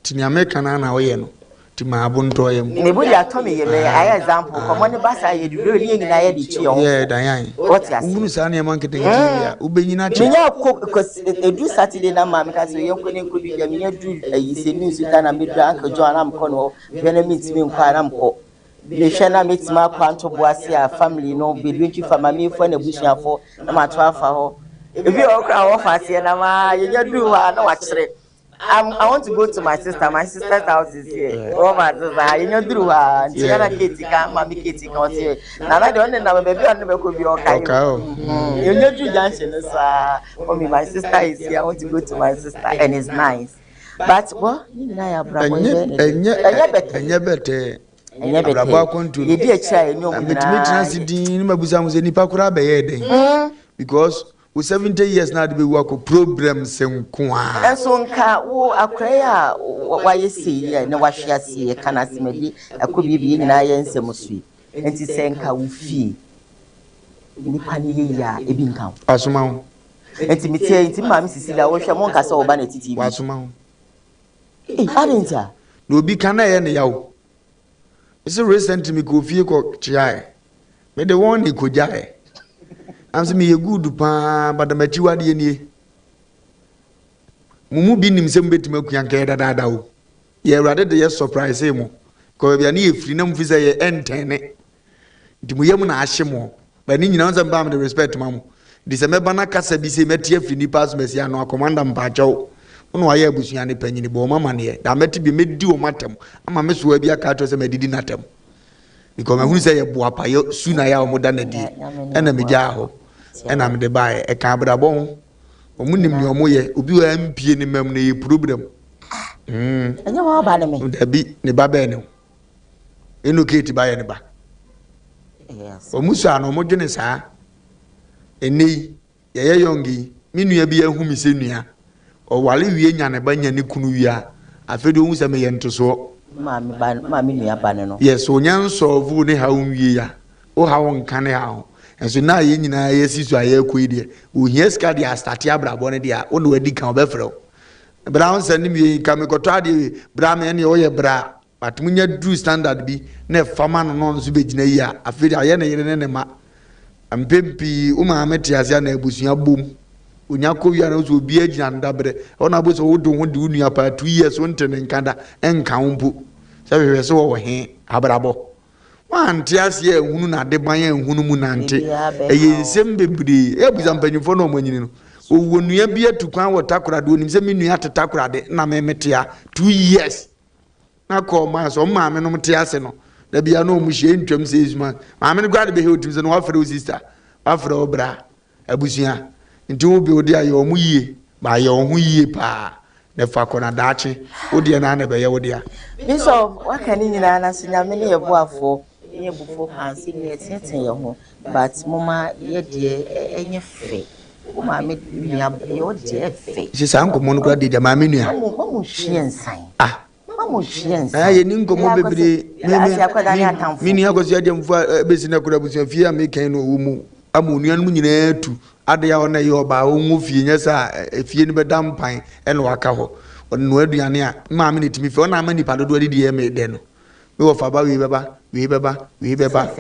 tini America na wo ye no tima abunto yem ne bodi atomi ye me ay example komo ne basa ye du ni nyina ye di chi o yeah dan what ya unu sa ne man kete ya ubenyina chi me nya ko because edu Saturday na ma me ka so ye ko ne ko bi ya me nya du ayi se ni su ta na me du anka jo ana mko no be na meet me nkwa na mko be hwe na meet ma kwanto boase a family no be dwetwi fama me fo na busuafo na ma to afa ho ebi o kra wo fa se na ma ye nya du ha na wa kire I want to go to my sister. My sister's house is here. Oh my sister, you know through her. Tiana Katie can, Mommy Katie can see. Now I don't know baby on the could be okay. You know through junction is for me. My sister is here. I want to go to my sister, and it's nice. But what? You know, I brought Abraba kontu ye di echa enyo mu na metina sidin mabusa mu se nipa kura be ye den because we 70 years na de be work problem senko a enso nka wo akwaya wa yesi ye na wahwe ase kana semedi akobi bi nyina ye nsem sui enti senka wo fi nipa ni ye ya ebi nka asoma ho enti mitie enti mama Cecilia wo hwe mo nka se wo ba na titi asoma ho arenja no bi kana ye ne yawo ese recently me ko fie ko chiae me de won ni ko jae am se me ye good pa badamachi wade nie mumu bi nim se mbetima kuan ka dada o ye awrade de ye surprise mo ko bia na ye firi na mfi se ye entene di mu yam na ahye mo ba ni nyina nsem ba me respect mamu di se me bana kasa bi se metie fri ni pass mesia no commander mpacho ono aye abusua ne panyini bo mama ne da meti bi medi o matem ama me so abi aka to se medidi natem because mahunu se ye boa pa yo su na ya o moda na di ena me gya ho ena me de bae e ka brabo ho omunim ni omoye obi wa mpie ni mam na ye problem enya wa ba ne me da bi ne ba be ne eno keti ba ye ne ba yes omusu ano mo dwene saa eni ye yongi minua bi ahumi se nua o wale wie nya ne ba nya ne kunu wia afedo hu se me ye ntoso mami nua ba ne no yes onyan solve ne ha wie ya o ha won kan ne ha enso na ye nyina ye sisu aye koi de o hia ska dia start ya brabo ne dia o no wadi kan obefrɛ bra on send me ka me koto ade bra me ne o ye bra but munya do standard bi na fama no no so begina yi a afedo aye ne yere ne ma ampempi o ma amete asia na abusua bom onya ko wia na so obi agina ndabre ona bo so wodo ho de unua pa 2 years wonte ne nkanda enka wompo se hwehwe so wo he abrabo wanti asia ehunu na de ban ehunu mu nante eye nsem bebre ebuza mpanyimfo no omanyini no owo nua bi atukwan wo takorade onim se menua tetakorade na memetea 2 years na ko ma so ma me no mte ase no da bia no mu hye ntwam se ezuma ma me no grade be he otim se no wafre o sister wafre o bra abusua nti wo bi odi ayo mu yie ba yo hu yie pa ne fa ko na daache odi na na be ye odi a Bishop wakani nyina na sinya me ne ye boafo ye bufo hansi ne tete ye ho but mama ye de enye fe mama me nua ye o de fe se san ko mo no grade de ma me nua mama hwie nsan mama hwie nsan ye ni nkomo bebre me ni agosi ade mfu besi na kura busia fie a me kan no wo mu amonua no nyina atu ade ya ona ye oba wo fie nya sa fie ni bedam pan ene waka ho no aduane a ma me ne timi fie ona ma ni padodo ade de me de no me wo fa ba we beba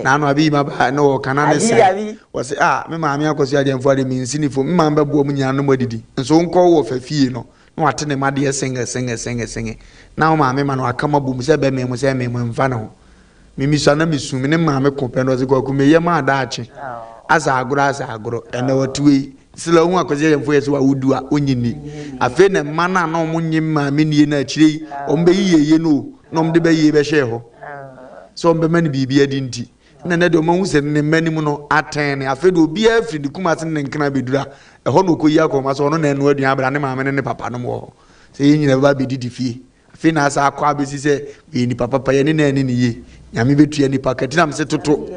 na no abi ma ba no kana ne se wo se me ma me akosi ade mfu ade mi nsinifo me ma mbebo mu nya no modidi nso nko wo fa fie no no ate ne ma de senge na o ma me ma no akama bu mu se be me mu se me mu mfa na ho mimi sana misu me ne ma me ko pe no se ko ku me ye ma daache asa agoro ene watuwe sila hu akozi ye mfo yeso wa wudu a onyini afi ne mana na omo nyim ma me nie na akire ombe yiye no no omde be yiye be hye ho so ombe mani bibi adi nti na de omo hu se ne mani mu no aten ne afi de obi afri de kuma se ne nkana bedura eho no koyi akoma so no na enu aduan abra ne ma me ne papa no mo se yinyina ba bedidi fie afi na asa akwa besi se ni papa ye ne na ni ye nyame betua ni pakati na mse toto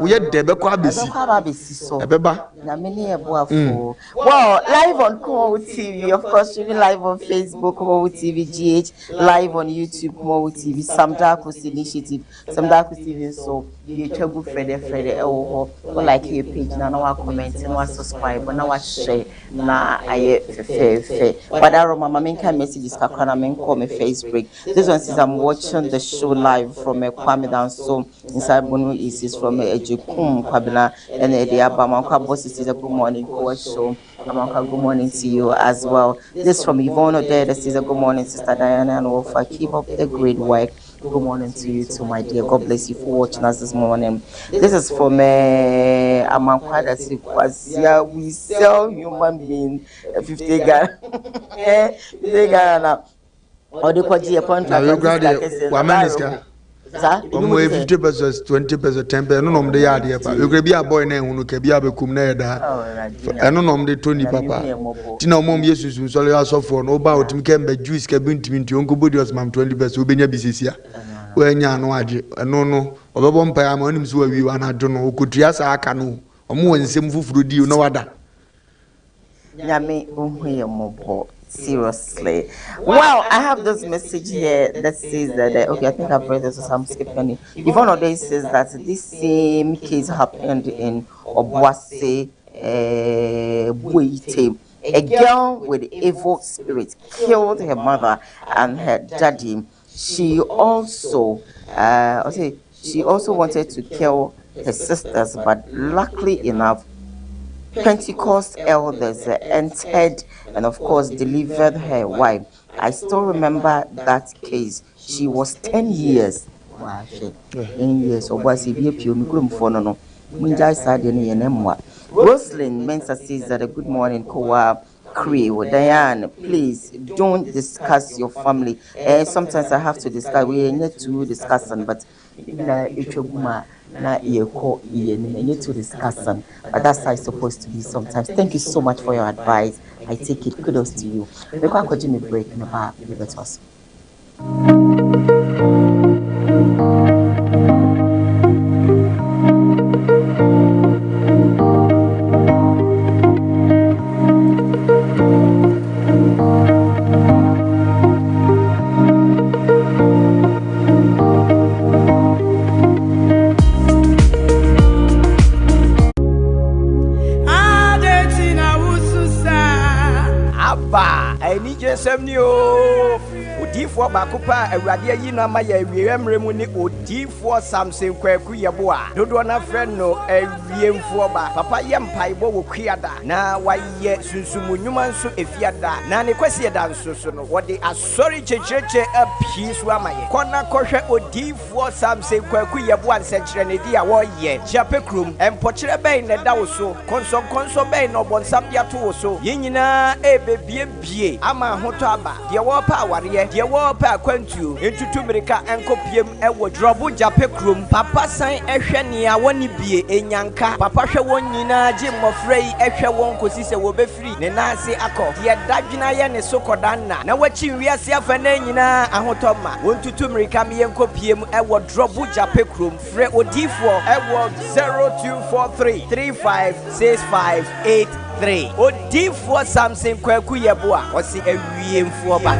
wo ye de be kwa abesi so ebeba nyame ne ye boafo well live on KUMAWOOD TV of course streaming live on Facebook KUMAWOOD TV GH live on YouTube KUMAWOOD TV Samdakus initiative Samdakus TV so you travel Frede ho like your page na wa comment na wa subscribe na wa share na aye fe but mama menka messages kakra na menko me Facebook this one says I'm watching the show live from a Kwame down so inside Bono is from a Jukum Kwabena and the Abamanka bosses is a good morning Koowaa Show. Amanka, good morning to you as well. This from Yvonne there. This is a good morning, Sister Diana and Wolfa. Keep up the great work. Good morning to you too, my dear. God bless you for watching us this morning. This is from Amanka that says, we sell human beings 50 Ghana. 50 Ghana. Or the Kwaji contract. Omo 50 pesos 20 pesos 10 pesos no nom de ya de pa we bi a boy na ehunu ka bi a bekum na yeda eno nom de Tony papa ti na omom yesusu so le asofo no ba otim ke mba juice ka bintimi nti onko body os mam 20 pesos obenya bisesia we nya no age eno no obebo mpa ya ma onim so wi wa na do no okotua sa aka no omo wonsem fufuro di no wada nyame ohu ye mobo seriously. Well, I have this message here that says that okay, I think I've read this, so I'm skipping it. If one of these says that this same case happened in Obuasi, Buite. A girl with evil spirit killed her mother and her daddy. She also wanted to kill her sisters, but luckily enough, Pentecost elders entered and of course delivered her wife. I still remember that case. She was 10 years wahwe yes obwasi bi apio mikrom fo no munja side ne yenemwa. Roslyn Mensa says that good morning Koowaa crew. Diane, please don't discuss your family. Sometimes I have to discuss. We need to discuss, but na need to discuss, but that's how it's supposed to be sometimes. Thank you so much for your advice. I take it. Kudos to you. We can't continue break in the bar. Give it to us. Odifo bakopa awurade yi na ma ya wiemre mu ni odifo Samson kwaku yebo a dodo na friend no awiemfo ba papa ye mpaibo wo kuada na waye sunsumu nyuma nso efiada na ne kwasi da nso so no wode asori checheche apie so amaye kona kohwe odifo Samson kwaku yebo ansekire ne dia wo ye japekrum empokire ben ne da wo so konso ben no bonsam dia to wo so yinyina ebebie ama hoto aba de wo pa aware de wo pa kwantuo entutu mirika enkopiem ewo drobu japekrum papa san ehwe ne a woni bie enyanka papa hwe won nyina gi mmofra yi ehwe won kosi se wo befiri ne nanse akọ de dadwina ye ne sokoda na wachi wiase afa na nyina ahotoma wontutu mirika me enkopiem ewo drobu japekrum fre odifo ewo 0243356583 odifo Samson kwaku yebo a osi awiemfo ba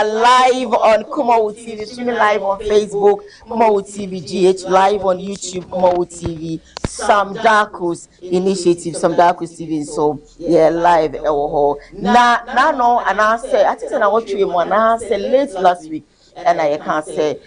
live on KUMAWOOD TV, streaming live on Facebook, KUMAWOOD TV GH, live on YouTube, KUMAWOOD TV, Sam Darkus initiative, Sam Darkus TV, so yeah, live no, and I say, I think I watch you one, I said late last week. And I can't say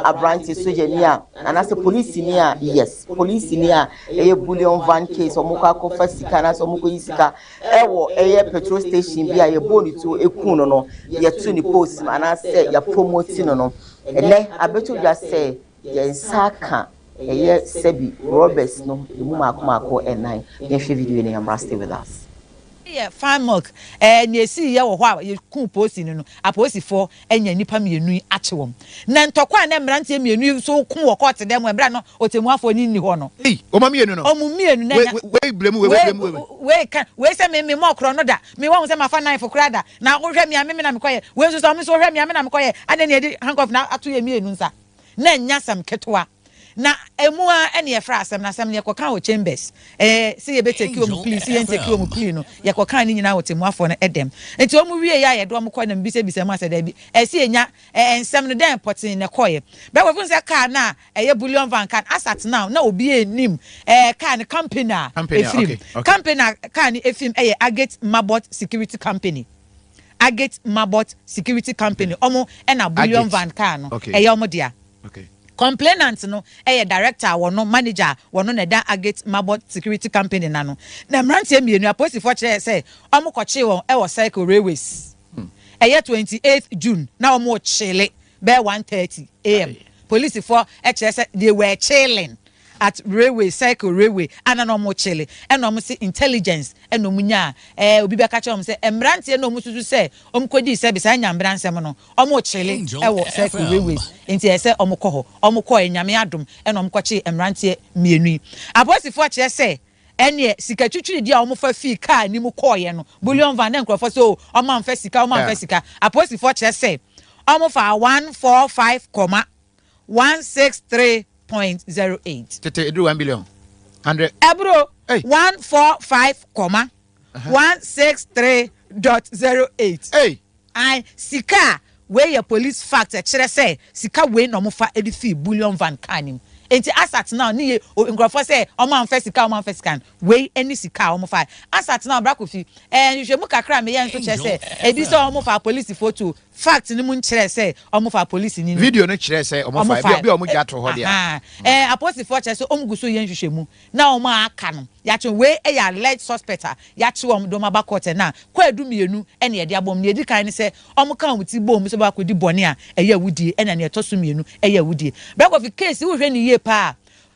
a branch is Sujania, and as a police in here, yes, police in here, a bullion van case or Moka Confessicana, or Moko Isika, a petrol station, be a bony to a kuno, your tuni post, and I say you're promoting no, and then I bet you just say, yes, Saka. Sebi Roberts no, the Mumako and 9. If you video in Rusty with us. Yeah, farm milk. And you see, you cool posting, a posty for any nipa me actual. Nantokwa and Branty me so cool caught them when Brano or Timwa for Nini Hono. Hey, oh, mammy, no, wait, send me more chronoda. Me won't send my fan for crada. Now, over me, I'm quiet. Where's the Thomas or me, I'm quiet. And then you hang off now to me, Nunsa. Nen yasam ketwa. Na emua ene ye fra asem na asem ne yakoka wo chambers see ye bete ki omu please ye nteki omu please no yakoka ni nyina wotemu afo no edem enti omu wie ya ye do omu ko na mbise bise ma se da bi see enya ensem no den potin ne koye be we fun se car na ye bullion van can asat now na obi enim car ne company efim company car ne efim Agate Mabot Security Company Agate Mabot Security Company omu na bullion van car no omu dia okay. Complainant no director wono manager wono na da Agate Mabot Security Company na no na mrantie mienu aposi for che say omo koche won wo cycle railways 28th June na omo chile be 1:30 am police for say they were chilling at railway cycle railway ana no mo chile and no mo see intelligence and no munya obi be ka che say mrantie no mo susu say omkodi say be say nyambra nsem no omo chile wo cycle railways enti say omko enyame adom and omkoche mrantie mienu aposifo che say ene sika twitwiri dia omofa fi car ni mu koye no bullion van den krofo so omamfa sika aposifo che say omofa 145,163.08 tete edu 1 billion 100 ebro 145,163.08 hey I sika where your police fact chere say sika we no mo fa edifi bullion van kanim enti asat now ni nkrofo say o man first sika we any sika o mo fa asat now brakofi you mu kakra me yen so chere say ebi say o mo fa police photo fact ni mu chere say o mo fa police ni video no chere say o mo fa bi o mo gya to ho dia apostle chere say o mu guso yen hwehwemu na o ma aka no ya che we e ya alleged suspect ya che o do ma ba court na kwa edu mienu e na ye de abom na edi kan ni say o mo kan wuti bom so ba ko di bone a e ya wudie e na ne to so mienu e ya wudie brakofi case wo hwe ni ye pa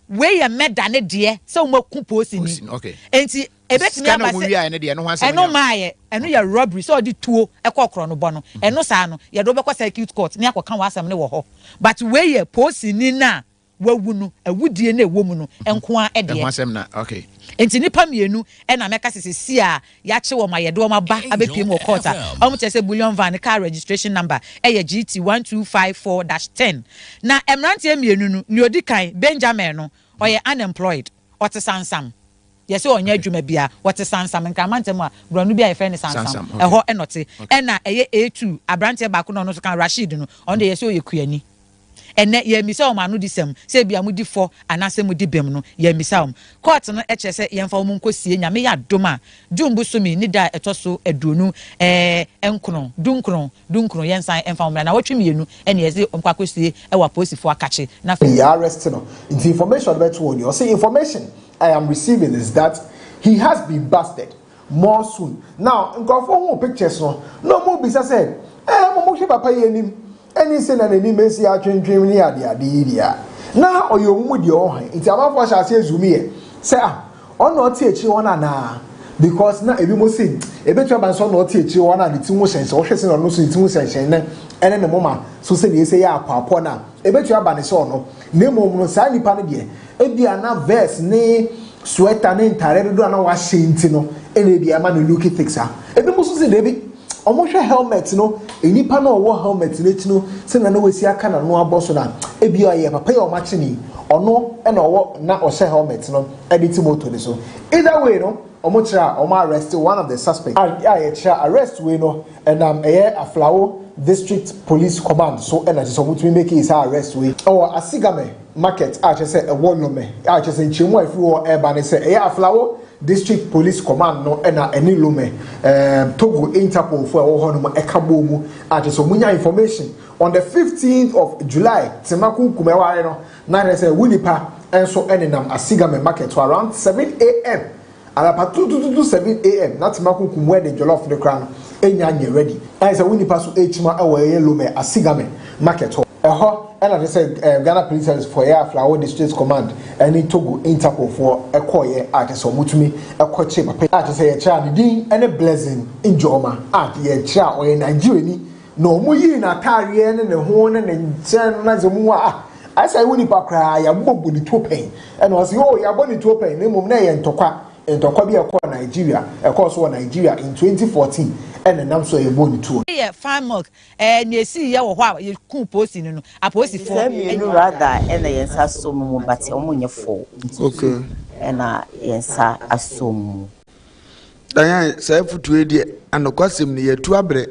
we ya meda ne de so mo ku posi ni okay enti ebetimi abase eno maaye eno ya robbery so di tuo ekokro no bo no eno saa no ye do bekọ circuit court ni akoka wasam ne wo ho but we ye posi ni na wawu no awudie na ewo mu no enko a ede wasam na okay enti nipa mienu na meka sisi a ya che wo ma ye do ma ba abepiem wo court a omo chese bullion van car registration number GT 1254-10 na emrantie mienu no ni odikan Benjamin no oye unemployed ote sansam yes onya adwuma bia wote sansam nkramantem a bronu bia yefe ne sansam eho enote na A2 abrantie ba ko no so kan Rashid no on de yes oye kuani ene ye misa o manu disem se bia mu di 4 anase mu di bem no ye misa o court no eche se ye mfa mu nkosie nyame ya doma jumbu sumi ni da etoso aduonu enkron dunkron ye nsan emfa mu na watwe mienu ene ye se omkwakosie e wa posifo akache na the arrest no the information about one you say information I am receiving is that he has been busted more soon now nkofo pictures no mo bisa say mo hwe papa ye nim any say na ni mesi atwentwem ni ade iria na oyomu de ohan nti amafo sha se zoom here say ono oti echi wona na because na ebi mo say ebetua ban so no oti echi wona de ti wo sense wo hwese no so ti wo sense na ene ne moma so say dey say ya akwapo na ebetua ban so no na mom no sa nipa no de ebia na verse ni sweater ni ntare do na wa hyenti no ene bia ma no look fixa ebi mo so say debi omo hwe helmet no enipa na owo helmet no tino se na wesi aka na no aboso na ebi oye papa ye omache ni ono e na owo na o hwe helmet no editi moto ni so either way no omo kira omo arrest one of the suspects ye kira arrest we no and Aflawo district police command so and so mo to make his arrest we Asigame market say e wolome say nchemu afi wo eba ne say Aflawo district police command no na eni lume Togo Interpol for wo hono ekabo mu so munya information on the 15th of July Temaku Kumaware no na say wunipa enso enenam Asigame market to around 7 a.m. Alapa 7 a.m. na Temaku Kumwe de jollof the crown enya nye ready I say wunipa so echima ewo ye lume Asigame market ho and I said Ghana Police Service for Aflawo District Command and Togo Interpol for a coye at so mutumi a coche at say a child din and a blessing in Joma at ye cha or in Nigeria no muyi na tarien and the horn and ten nazumwa I say wunipa cry ya bobu ni topen and was ya boni topen name na ye ntokwa bi akọ Nigeria akọ so Nigeria in 2014 and nam so ye boni to yeah farm milk na esi ye wo ho a ye ku posi no aposi fo enu rather and yensa somu but omunye fo okay na yensa asomu dan say futu edi anokwasem ne yetu abre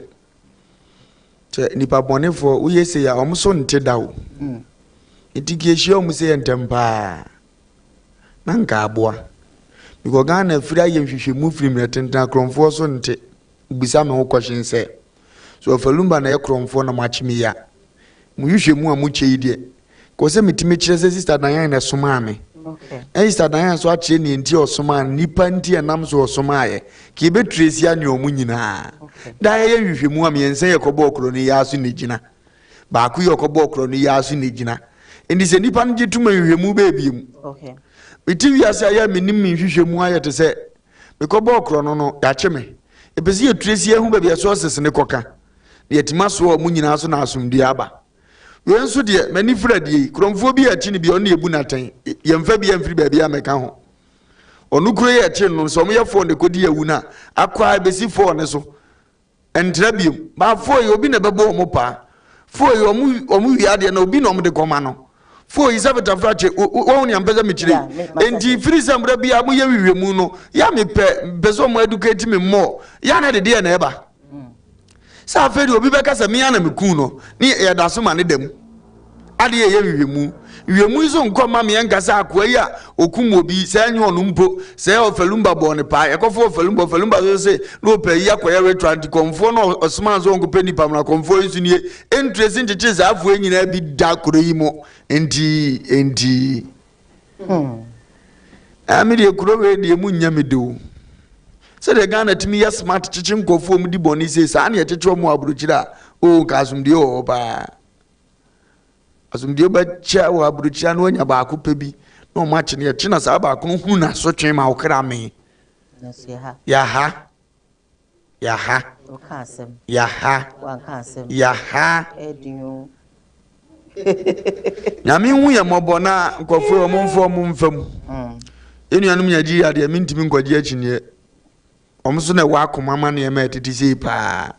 che nipa bonefo wo yese ya omso nte dawo etikieshi omu se entempa nanka aboa because Ghana free aye hwehwemu free mretenta kromfo so nte bisa me ho question say so falumba na ye kromfo na machimi ya mu hwehwemu a mu cheide ko se mitime kire se sister dan na soma me okay sister dan so a kire ni nti osoma nipa nti enam so osoma ye ki be trace anya omu nyina da ye hwehwemu a me yense ye kobo okro ni ya so ni gina ba ku ye kobo okro ni ya so ni gina ndi se nipa nje tuma hwehwemu be biem okay iti wiase aya minim hwehwemu ayete se bekobo okro no ya cheme ebezi ye trace ye hu ba bia sources ne koka ye tima so o munyina so na asomdue aba we nso de mani fradi kromfo bi achi ne bi on ebu naten ye mfa bi amfiri ba bia meka ho onu kuro ye achi no so mo ye fo ne kodi yawu na akwa ebesi fo ne so entra biom ba fo ye obi na bebo mo pa fo ye omu wiade na obi na om de koma no fo isabeta frache won ya mpeza michire enti frisa mbra bia mo ye wiwemu no ya me pe bezo mo educate me more ya na de na eba sa fe de obi be kasa me ana me kun no ni ye da so ma ne dem ade ye wiemu izo nkoma me nkasa akwa yi a okum obi se enye onu mpo se ofalumba bo ne pa ekofo ofalumba so se no pa yi akwa ya restaurant konfo no osman so nko peni pam na konfo isu nie interest nchichi za afu enyina bi da koro yi mo enti amiri ekuro we de mu nyame do se de Ghana timi ya smart chichi nkofo mu di boni se sa na chichi omo aburuchira o kasumde o ba asumde ba cha wa aburuchira no nya ba ko pebi no match ne chi na sa ba ko hu na so twen ma okra me ya ha okasem ya ha edinyo nyame hu ya mobo na nkofo omomfo omomfam enuanum Nigeria de mintimi nkwaji achine omso na wa akoma ma na ema etiti sei pa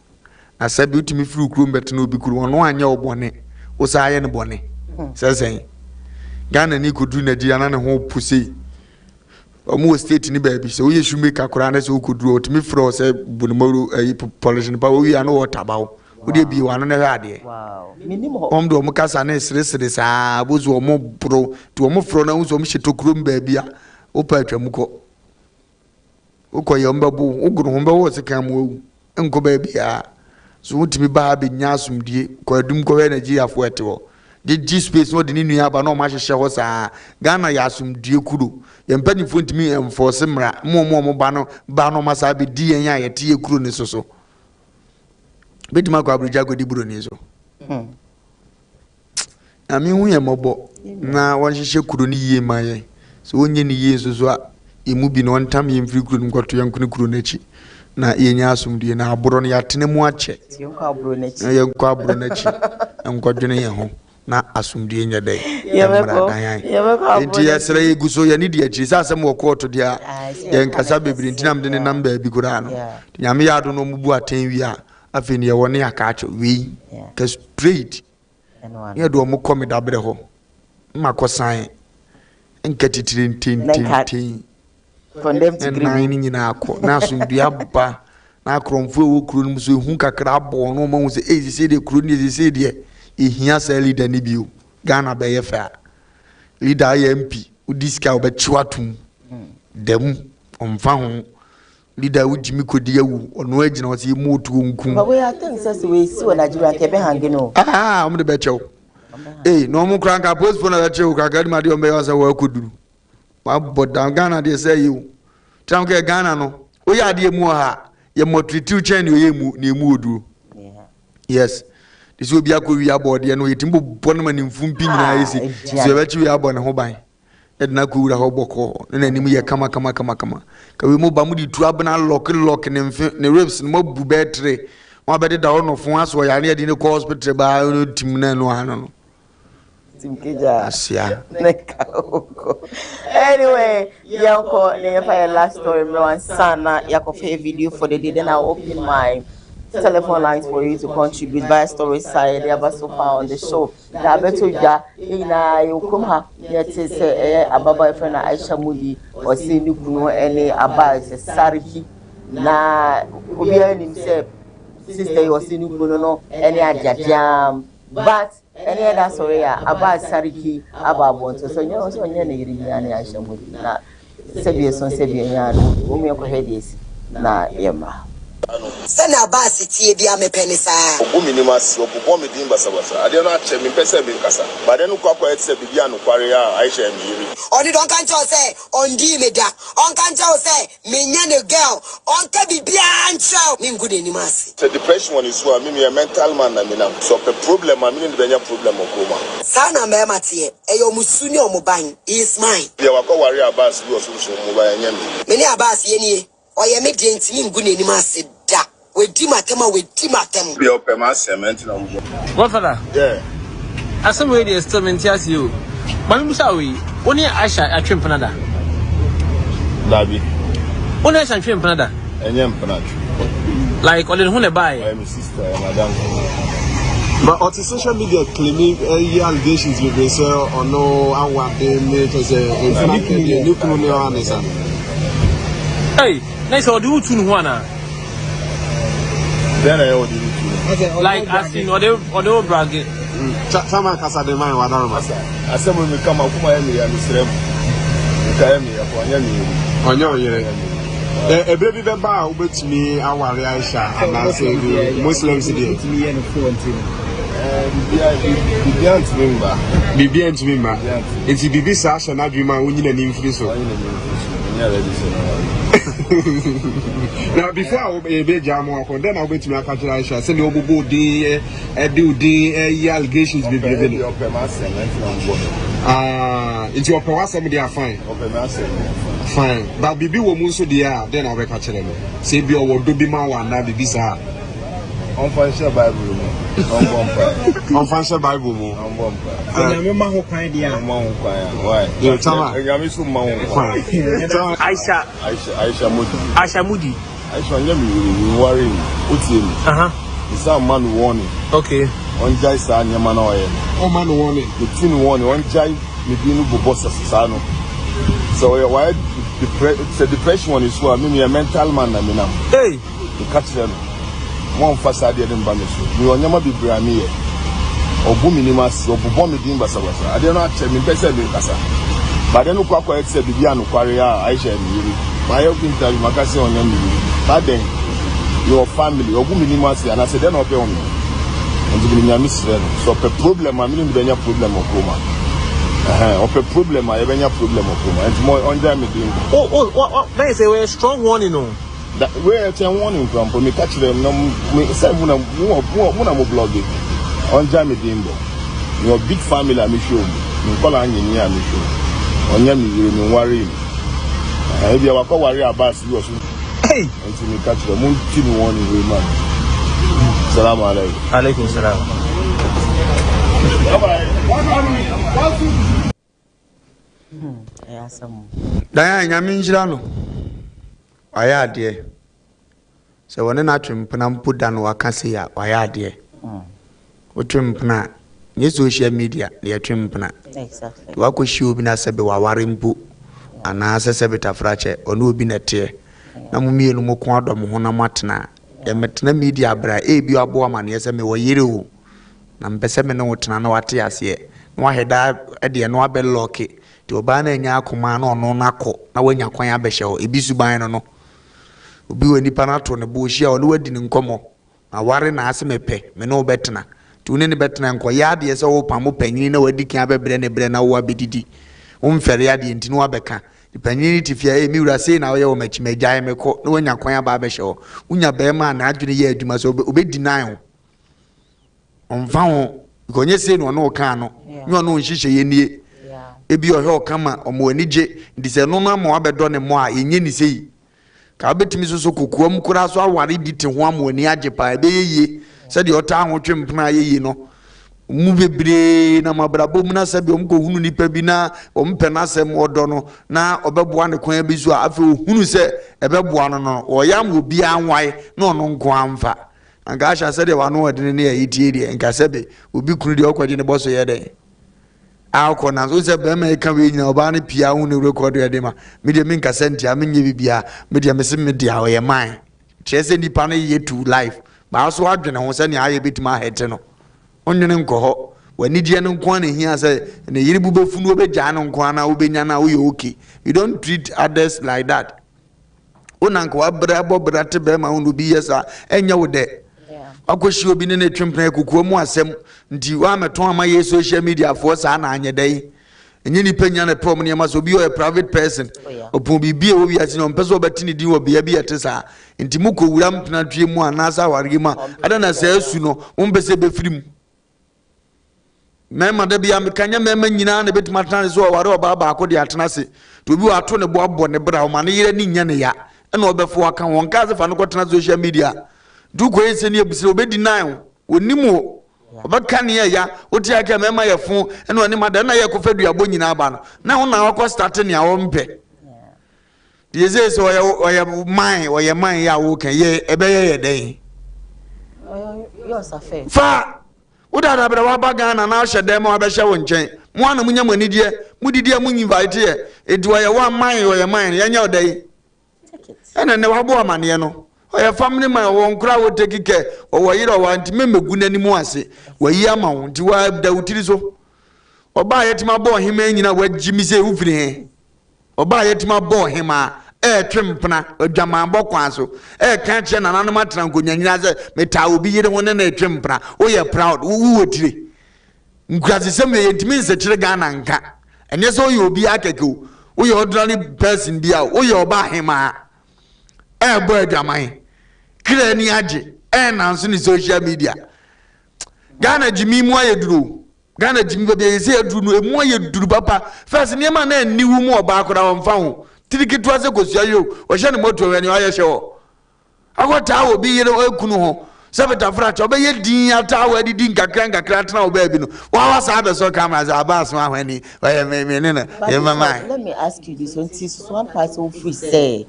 asabi utimi firi kuro mbet na obi kuro ono anya obone osaye ne bone sesen Ghana ni kodu Nigeria na ne ho pusei omo state ni baby so ye shumeka kura na so kodu otimi fro se bunumoro polish pa o wi na water bawo odi bi wa no na hade wow minimo omdo omo kasa na sire sa bozu omo bro to omo fro na unso omo shetokuro baby a opa atwamuko ukoye mbabo uguru humba wose kamu enko baby a so utimi ba be nyasumdie ko adum ko we Nigeria fo etewo di space no de ni nua ba no ma hyehyɛ ho saa Ghana ya asumdie kuro ye mpani fo ntimi enforce mra mo ba no ma saa be di yen ya yete kuro ni so betima ko abruja go di buro ni so ami hu ye mobo na won hyehyɛ kuro ni yie ma ye so onye ni yie so a emu bi no ntam ye mfiri kuro nkoto yankuni kuro nachi na yenya asumdie na aburo no yatene mu ache yenko aburo nachi yenko aburo nachi enkodwene ye ho na asumdie nya dai enti yesere yeguso ye ni de achi sa asem wo koto dia ye nkasa bebiri ntinam de ne namba bi kura no nyame yado no mubu aten wi a afeni ye woni aka acho wi ka straight ye do mo komi dabre ho makosan enkatitire tin from them to green nyina akọ na asumdue abba na akromfo wo kuro no so hu kakra abo no ma hu se se de kuro ni se de ehia sa leader ni bio Ghana be ye fa leader MP udiska obechiwatum dem omfa ho leader wujimi kodi yawu ono agina o se mu otu nkum but we think say we see we Nigeria ke be hangi no omo de be chew no mo kran ka post for na be chew ka gadi ma de o be wa sa wa koduru but Ghana they say you tell me Ghana no we ya de mu ha ye motritiu chain ye mu na emu odu yes this will be a wi aboard ye no yetimbo bon ma nimfum pi nyina yesi so be chi wi abon ho ban edna ko wura ho boko na anim ye kama ka we mo ba mu di tu abna lock ne ribs no bu betre wa be de da ono fun aso ya ne de ne ko hospital ba no tim na no ano no Asia. Anyway, yanko never last story. Me one sana yako video for the day. Then I'll open my telephone lines for you to contribute via story side. They are so far on the show. I bet you that ina yukuma yet say ababa friend Aisha Mudi or say you know any about Sariki na ubiya himself sister you was in no any ajajam but any other story about Sariki about Bonto so you also nya na yiri nya na Aisha Mudi na sebi so sebi nya no umi ko hedis na yema sana basi tie bia mepeni saa minimas opupo me din basabasa ade no ache me pese bi nkasa but then kwa kwa etse bibia no kware a Aisha emiri oni don kan cho say ondi meda on kan cho say menya ne girl on ka bibia ancho me ngude ni masi the depression one is so me a mental man na me na so the problem me ni benya problem okoma sana me matie eyo musuni omoban is mine ya wakọ ware abas bi osusu omoban nya me ni abas ye ni oye me de ntimi ngune ni masi da we di matem be open my cement na ujo what father yeah asem we dey statement as you manu musa we oni Aisha atwem panada dabi oni Aisha atwem panada enyem panada like only who ne buy my sister madam but on social media claiming allegations you say or no I want to make as a new colonial answer hey nice or do you tune one then I order you Like as in or they bragging. Sama kasa de man wadaroma. Asem we come akuma ya me ya misrem. Ka me ya ko anya me. Onyo yere. Baby beba ubetumi aware Aisha and say Muslims dey. Bibi ntumi mba. Enti bibi sa Aisha na dwuma onyi na nimfiri so. Now before I be jamu akon then I wait to catch Aisha say the obobo dey allegations be believe. It's your person they are fine. Fine. But bibi wo mu so dey then I will catch them. Say bi o do bi ma wa na bibi sa. On financial Bible. On financial Bible mo. Nyame ma ho kwan dia. Why? Yo tama. Nyame so ma ho kwan. Aisha Mudi. Aisha Mudi. Aisha nyame worry. Otie mi. It's a man warning. Okay. On jai sa nyama na oye. Oh man warning. The tin warning on jai me bi no bobo sa no. So why depression one is so me a mental man na me na. Hey, you catch them. One facade dey dem ba me so. Me onyama bi bra me ye. Obu minimas obubo me din basa. I dey not check me person me kasa. But then ukwa kwa exe bibi anu kware ya Aisha mi yiri. My help him tell makasi onyam mi. But then your family obu minimas and I say then ope on. And the nyami sre. So pe problem am ni benya problem okoma. Ope problem a benya problem okoma. And more on them me din. Oh, they say we strong warning no. That where ten warning from me catch them no me say muna mo blog it. On jam dimbo. Your big family am show me. Me call anyi am show. Onya mi yiri mi worry. If you wako worry about you also. Hey, until me catch them mun tin warning we man. Assalamu alaikum. Alaikum salam. Daya nyame njira no. Aya ade. Se wona na twempena mpoda no waka se ya aya ade. Otwempena nye social media na yatwempena. Exactly. Wako shi obi na sebe waware mpo. Ana sebe tafrache ono obi na tie. Na mumie no moko adom ho na matena. Ya metena media bra ebi abo ama na yese me woyere o. Na mpese me no wotena na wate ase. Na waheda ede no abeloke. Ti oba na nya akoma na ono nako na wanya kwan abehye o. Ebi suban no. Obi wani pa na to ne bo hia ono wadi ne nkomo. Aware na ase mepe me no betena. Tune ne betena nko yaade ye se wo pamo panyin na wadi kan abebre ne bre na wo abedidi. Wo mfere yaade ntini wo abeka. Panyin ti fia mi wura sei na wo ye wo machi magyae meko na wanya kwan aba abehye o. Unya be ma na adwene ye adwuma so obedi nan o. Onfa ho konye sei no no kan no. Nyo no nhihye ye nie. Ebi o he o kama omo anije ndi se no no ma abedo ne mo a yenye ni sei. Ka betimi so kokuam kura so aware bi te ho amoni ajepa ebe yeye se de ota ho twempena yeye no mu bebre na mabrabo mu na sabe omko hunu nipa bi na ompe na asem odo no na obeboa ne kwan bi so afa ohunu se ebeboa no no oyam obi anwae na ono nko amfa anka asha se de wa no odene ne yitie de nka sebe obi kunu de okwaje ne boso ye de akọ na so se be me ka we nyina oba ne pia hu ne record ya de ma me de min ka senti a menye bibia me de me se me de a ye man chese nipa no ye to life ba so adwene ho se ne aye bitima hete no onwene nko ho wani die no nko na hia se ne yiri bu befunu obegya no nko na obenya na wo ye okay. You don't treat others like that. Onanko abra bobra te be ma hu bi yesa enya wo de akoshi obi ne twempena ekukuo mu asem nti wa meton ama ye social media for sa na anye dai enye ni penya na prom ne ma so bi o private person opon bibie wo wi ase no mpeso obetini di wo bia bia te sa nti muko wura mpena tue mu anasa ware ma ada na sa asu no wo mpese be firim mema da bia mekanya mema nyina na betima tane so ware oba ba akode atena se to bi wato ne bo abo ne bra wo ma ne yere ni nya ne ya na obefo aka won ka se fa no kotena social media du ko ese ni ebuse obedi nan onimu obaka ne ya oti aka mema ye fun ene oni mada na ye ko fadua bo nyina aba no na ho na wakọ start ne a wo mpe dieze so oye man ya wo kan ye ebe ye den yo safe fa udada bra wa baga na na hye dem wa be hye wo nchen mo ana munya manidie mudidie mu invite ye edu oye wa man oye man ye nya odai ene ne wa bo amane no oya family man won kra wo take care o wo yire o wanti memegu nanimu ase wayi ama wo nti wa da utiri so oba yetima bo hima nyina wagimi se ufiri he oba yetima bo hima twempna odwama bokwan so ka che na nanu matran nkonyanyina se meta obi yire ho na twempna o ye proud wo wotire nkrazi sem ye ntimi nse kire Ghana nka enye so ye obi akeke o ye ordinary person bia o ye oba hima bo adwaman kire ni age na nso ni social media Ghana jimi mu ayeduro Ghana jimi bia yesi aduru no emu ayeduru papa first niema na niwu mu oba akora wonfa ho tiriki ase kosua yo o hye ne moto we ni aye hye wo agota obi yire ekunu ho sabeta fracha obe ye din ata wa didi nkakra tana oba bi no wa wa sa be so camera za abas ma hwani me ne na ye mama. Let me ask you this one person free say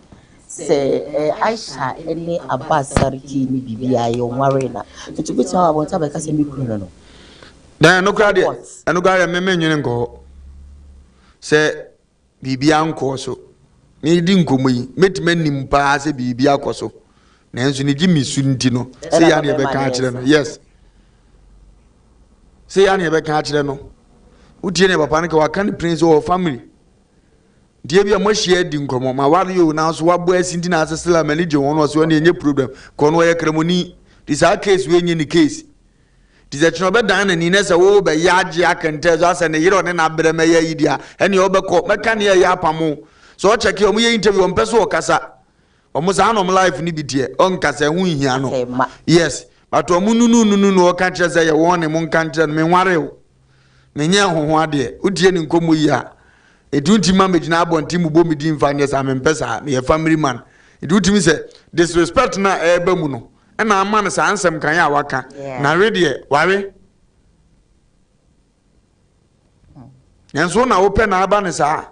Aisha any Abbas Sarki ni bibia yo warena to be tell about be kase mi kunu no dan no kra de eno ga me menwene nko say bibia nko so me di nkomoyi metima nim pa se bibia koso na enso ni gimi su nti no say ya ne be ka kire no yes say ya ne be ka kire no utie ne papa ne ka wakan prince of family die bia mo hia di nkomo ma ware yo na so wabo asinti na asesela mani je won so na enye problem ko no ye kremoni this a case we enye ni case this a chino be dan na ni na se wo be yaje akante so ase ne yiro ne na bere me ya yidia ene obeko meka ne ya apamo so check yo mo ye interview on person okasa omo sa no life ni bidie on kasa hu hia no yes but omo nunu o ka kire se ye won ne mo kan kire no me nware o me nya hoho ade udie ni nkomo yi a eduti ma mejina abonti mu bo medi mfanye sa mempesa me family man eduti mi se disrespect na eba mu no na ama na sa ansem kan ya waka na redie ware yanso na open na aba ne sa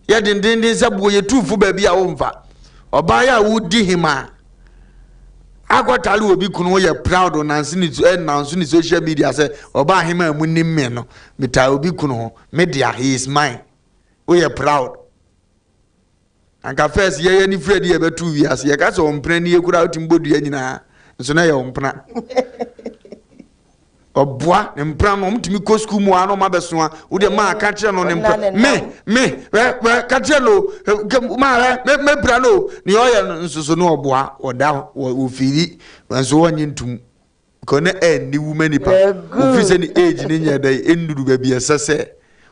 ye dindindin se bo ye tufu ba bia wo mfa oba ya wudi hima agotale obi kunu ye proud nansi ni social media se oba hima mu nimme no meta obi kunu ho media he is mine we are proud anka first ye ni Fred ye betu wi ase ye ka so ompra ni ekura otimbodu ya nyina nso na ye ompra obwa ne mpra no mtimi ko school mu ano mabesoa wo de ma ka kire no ne mpra me ka kire no ma me bra no ni o ye nso no obwa oda wo firi nso wonye ntum ko na ni woman nipa wo fi se ni age ni nya dai enduru ba bi esese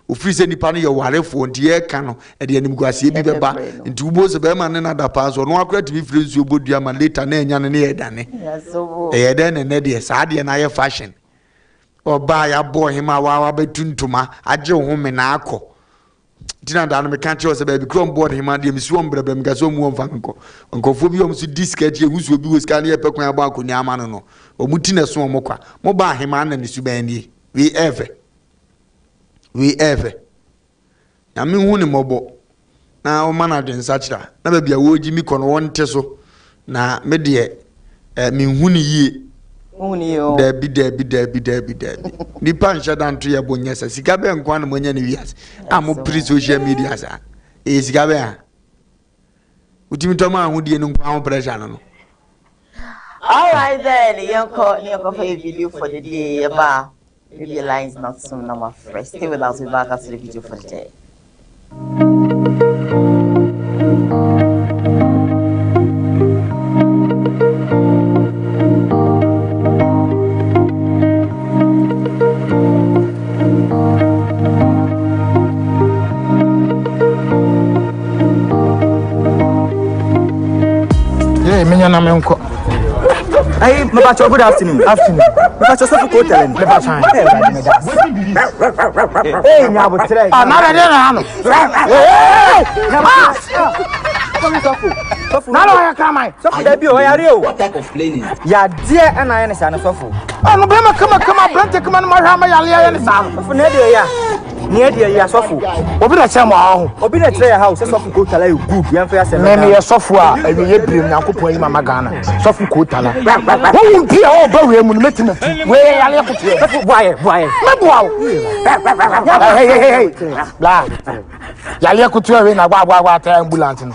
ofiri se nipa no ye warefo nti ye ka no e de anim guase bi beba nti ubo se be ma ne na da pa so no akura ti firi nsu obodua ma later na enya ne ye dane ye de ne de sa de na ye fashion oba ya boy hima wa betuntuma age ho me na akọ tina da no me kan che se be bi krom board hima de mi suom brabra mi gaso mu omfa nko fo bi om su disket ye husu obi wo ska ne ye pekwan aba akoni ama no omuti na so omokwa mo ba hima na ne su ban ni we ever na me hu ne mobo na o mana de nsachira na ba bia wo ji mi kono wonte so na me de me hu ne yie Debi. Ni pansha dantu ya bonyesa. Sikabe nkwana mwenye ni wias. Amo pri social media sa. Sikabe ha. Utimitoa hudi yenu nkwana pressure no. Alright then, Yonko for a video for the day about maybe your lines not soon number fresh. Stay with us, we'll back after the video for the day. Hey, Mabacho, good afternoon. Mabacho, so for telling. Mabacho. Hey, now what's today? I'm not ready. Now I come. So debut, where are you? What type of cleaning? Yeah, dear, and I understand. So for. Oh, no, come on, come on, come on, my hammer, and the sound. For Nadia, yeah. near the Yasofu. Obi na chama aho. Obi na try house sofu ko tala good. Yan fa ya Me me sofu a ewie brim Nyankopon yi mama Ghana. Sofu ko tala. Wo mpie o ba we mu no metina. We yale ko tie. Sofu boy. Me boa. Hey. Bla. Yale ko tie we na gwa ta ambulance no.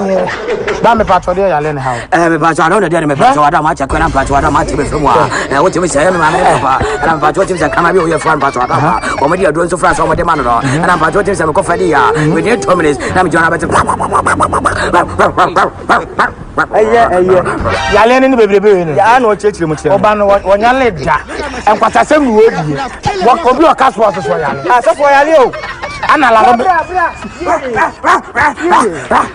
Ba me patro de yale ne ha. Me patro no de me patro ada ma cha kwena patro ada ma ti be femu a. Wo ti me say me ma me papa. Na patro ti say kama bi o ye fan patro ada. O me di adro so fra so mo de ma no. Na patro ti say me ko fadi ya. We need 2 minutes. Na me jona better. Yale ne bebrebe ne. Ya na o chechire mu chire. Oba no wonyale da. Enkwata sem no odie. Obi o kaspo so yale. Ah so yale o. Ana la no.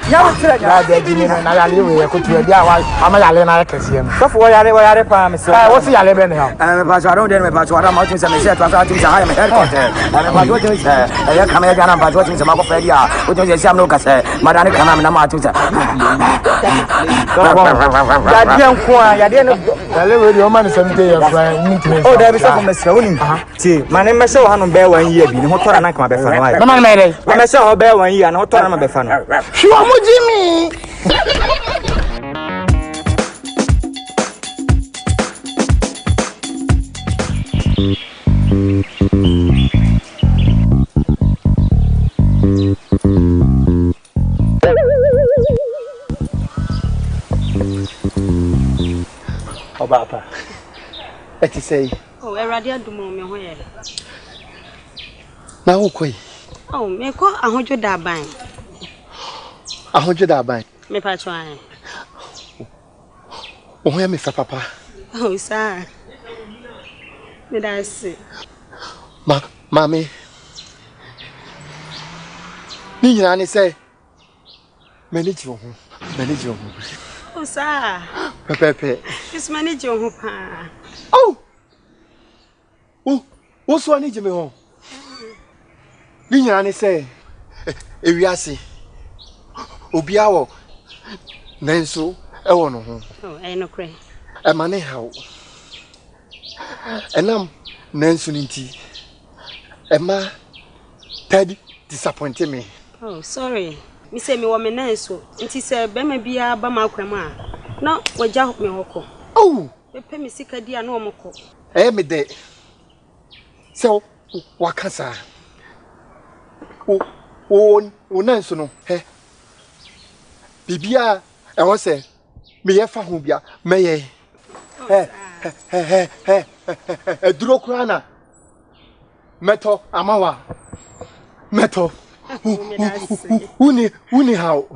Ya o chire ya de di ne na yale we ko tu dia wa ama yale na kese em. So yale pa me so. Wo si yale be ne ha. Me patro ada me patro ada ma ti say me say to asa ti say ha me headquarter. Me patro ti say ya kama ya na patro ti say ma ko fadi ya. O ti say siam no kase. Madani kama me na ma ti say. Ya dia nko a ya dia no yale we di o ma ne 70 years right meeting. Oh there be say for me say oni. Ti mane me say hanu be 1 year bi ne ho tora na kama be fa no ai. Na man me dey. Me say ho be 1 year na ho tora na be fa no. Sure mo Jimmy. Obapa. Eti say. Oh, Eradia dumo me ho ye. Na wo koi. Oh, me ko ahojo da ban. Ahojo da ban. Me pa cho an. O ho ya me fa papa. Oh, sir. Me da se. Mami. Ni nyina ni say. Manage wo ho. Oh, sir. Pepe. This manage your ho pa. Oh. What's one need me home? Ni say ewiase obiawo nanso e wo no ho. Oh, I no kre. E ma ne hawo. Enam nanso nti. E ma Ted disappoint me. Oh, sorry. Me say me wo me nanso. Nti say be ma bia ba ma kwam a. Na wagya me hoko. Oh, be pe me sika dia na omoko. Me de. So wakasa. O nanso no. Bibia e won say me ye fa ho bia me ye. Duro krana. Meto amawa. Meto. Uni how.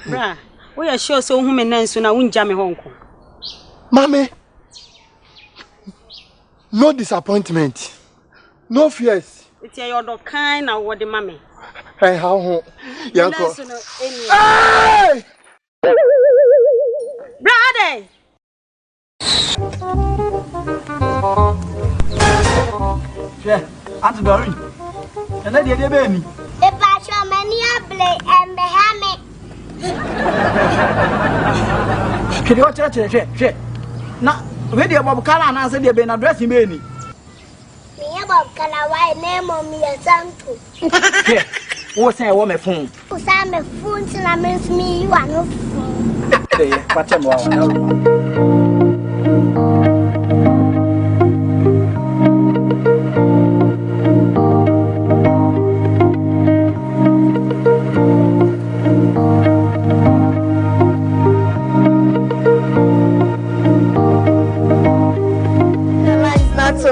Bra, we are sure so hu me nanso na unja me honko. Mami. No disappointment. No fears. It's your dog kind na what the mami. Hey, how yanko. Hey! Brother. Yeah, Auntie Doreen. And then the baby. If I show many play and behave. Can you watch it? Now, where the Bob Kala and answer the Ben addressing me. Me about Kalawai name on me a santo. Yeah, what's a woman phone? Who's I'm a phone till I miss me, you are no phone. What's a more?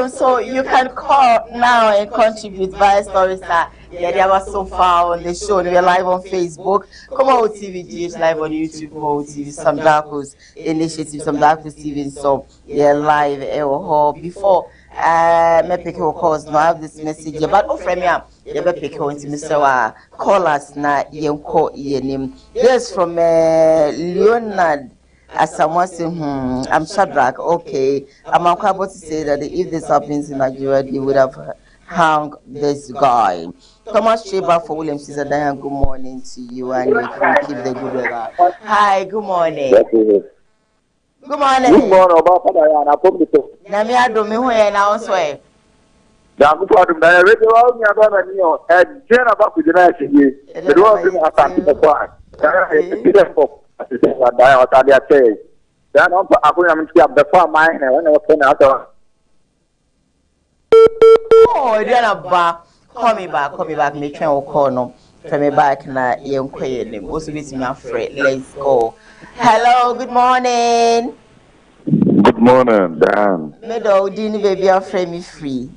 So you can call now and contribute via Story Star. Yeah, they were so far on the show. We're live on Facebook. KUMAWOOD TV, GH live on YouTube. KUMAWOOD TV, some Darkos initiative, some Darkos TV. So they're live. Before me pick your calls. Now I have this message. But offer me up. You better pick your Mr. Call us now. You call your name. This from Leonard. As someone say, I'm Shadrach. Okay, I'm about to say that if this happens in Nigeria, they would have hung this guy. Thomas Shaver for William Caesar Diane, good morning to you, and you can keep the good weather. Hi, good morning. Good morning. Good morning, Obapa. Namia Domi, who and I also. Daku for them. I read about me about a new and Jenna back with the night. The road in a part of the quiet. I say. Then I'm going to have the farm mine and when I was going out. Oh, Diana, call me back, me train or call no. Try me back na young quiet name. Also, with me afraid. Let's go. Hello, good morning. Good morning, Dan. Medo, Dini baby, our frame is free.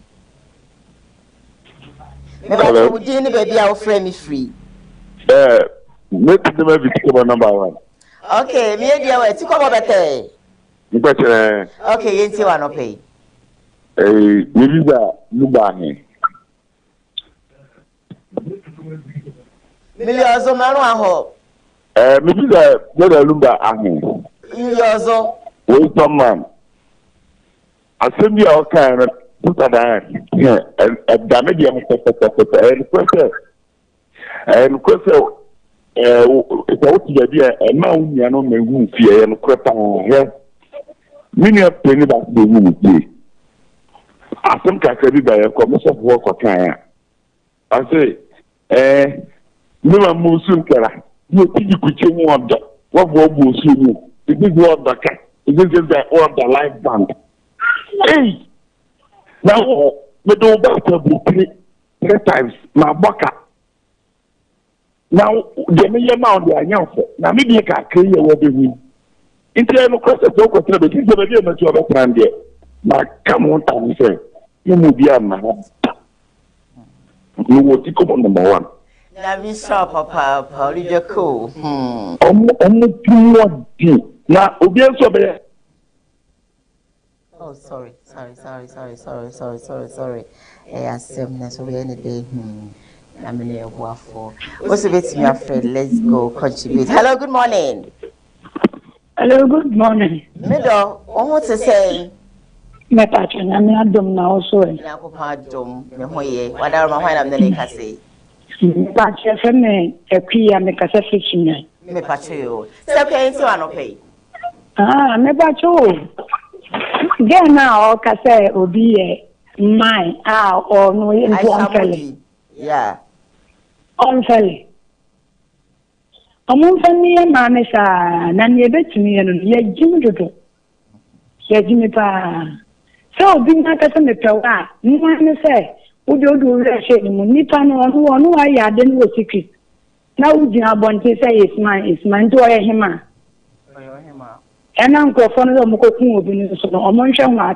Hello, Dini baby, our frame is free. Make them every number one. Okay, me dear, where to come over there? Okay, you see one okay. Maybe that Lubani. Millions of man, I hope. Maybe that Luba. Yozo. Wait, some man. I send you all kind of put that and damage and question. It's out to the and now we are not moving fear and crap on here. Many are playing about the room. I think I said it by a commercial work or time. I say, no more soon, Kara. You think you could change one that what will soon? It is what the cat. It is the order the life band. Hey, now, we don't back three times. My bucket. Now, the main amount they are now. Now, maybe I can clear what they mean. Instead of question, don't contribute. It's a very much of a plan there. Now, come on, time, sir. You will be a man. You will take up on number one. Now, we saw Papa, you're cool. Now, obviously, oh, sorry. Yes, so we any day. I'm in a war for. What's a bit me afraid? Let's go contribute. Hello, good morning. Hello, good morning. Middle, what's the saying? My patron, I'm not dumb now, so. What are my I'm the Lakasi? But your family, a key and make a sufficient. Me patio. So, okay, so I pay. Ah, me patio. Get now, Cassa, or be mine, or no, in yeah. Unfairly. Among family and mammas are none ye bet me and ye Jimmy Dodo. Ye Jimmy Pa. So, being not a tower, no one say, would you do that shade? Nipan or who I had then was secret. Now, would you have one to say it's mine to a hima? And Uncle Fonzo Moko being so among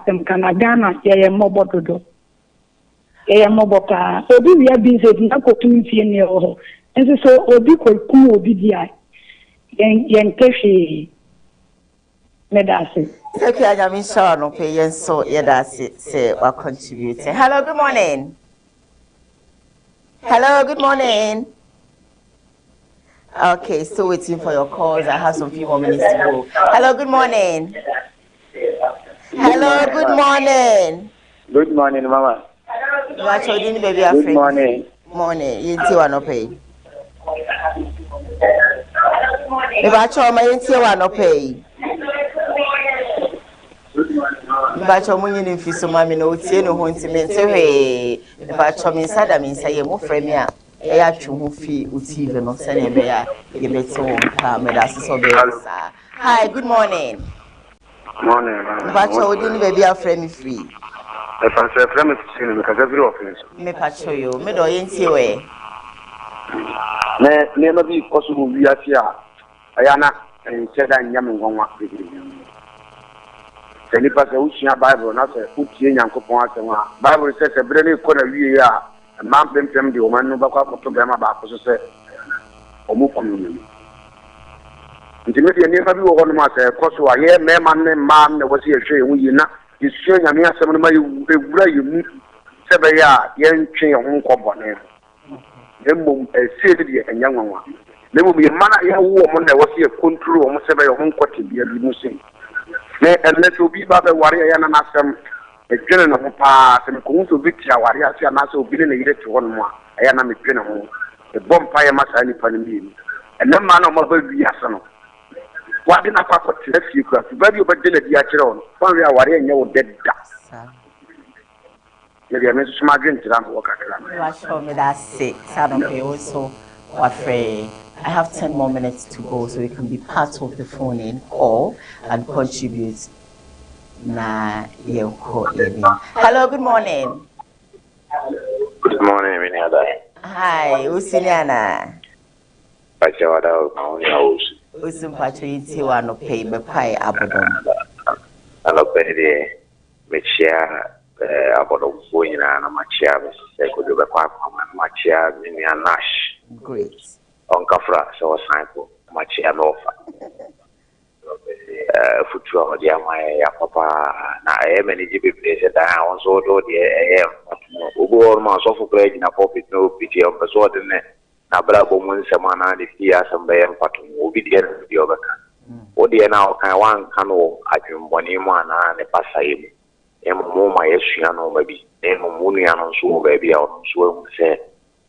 them can a gana, ye mobile to do. Moboka, Obi, we have been saying, I go to me, and so Obi could come Obi, Yan Keshi Medasi. Okay, I am in Sean, okay, and so, yeah, that's it, say, or contribute. Hello, good morning. Hello, good morning. Okay, still waiting for your calls. I have some few more minutes to go. Hello, good morning. Hello, good morning. Good morning, Mama. Good morning. Morning. You see one pay. If I show my you want pay. If I show me if you so mammy no see no home to me say if I show me inside I mean say mo frame ya e atwu ho fi utive no say na be ya e be so ka me da so be sa. Hi, good morning. Morning. If I show you baby a frame free. If I say friend me because every office. Me pacho you, me do yenti we. Me never be possible we are here. Ayana and said I am ngwa. The nipa say uchi Bible na say uchi Nyankopon asema. Bible says e brene ko na wie ya, man pempem de o man no bakwa ko problem ba ko so say omu kono. Ntimedi never be wo no ma say ko so aye me man ne man na wasi ehwe hu yi na. Issue nyame asem no ma ewura yemu sebe ya yentwe ho nkobone nemum ese de enyanwanwa nemum ye mana ya wo mo na wose e control mo sebe ho nkote bia bi musin me enne so bi ba be ware ya na nasem e dwene no pa se me ko so bi tia ware asia na so obi ne yire ti ho no a ya na me dwene ho e bompa ya masa ni pa ni mi enne ma na mo ba bi asa no wadi na kwa kote na fie kura baby obedele di akire on fa wi aware enye wo dedda maybe I miss my drink to them work. You are sure me that's 6. I don't pay also. Afraid. I have 10 more minutes to go, so you can be part of the phone in call and contribute. Na you call in. Hello, good morning. Good morning, Miniada. Hi, Usiliana. Pachawada, Usum Patriti, one of pay the pie abodom. I love the Machia, Abodom, Fuina, and Machia, Sekoduba Papa, Machia, Minia Nash. Great. On Kafra, so a sample, Machia Lofa. Futura, dear, my papa, I am an Egypt place, and I also do the AM. Ugo, my sofa plate in a pocket, no pity of the sword in it. Nabrabo Munsamana, the Tia, some bay and Patum, will be the end of the other. What do you now? Can one canoe at your Bonimana and a Passaim? Emo, my Eshiano, maybe, Emo Muniano, so baby, out, so say,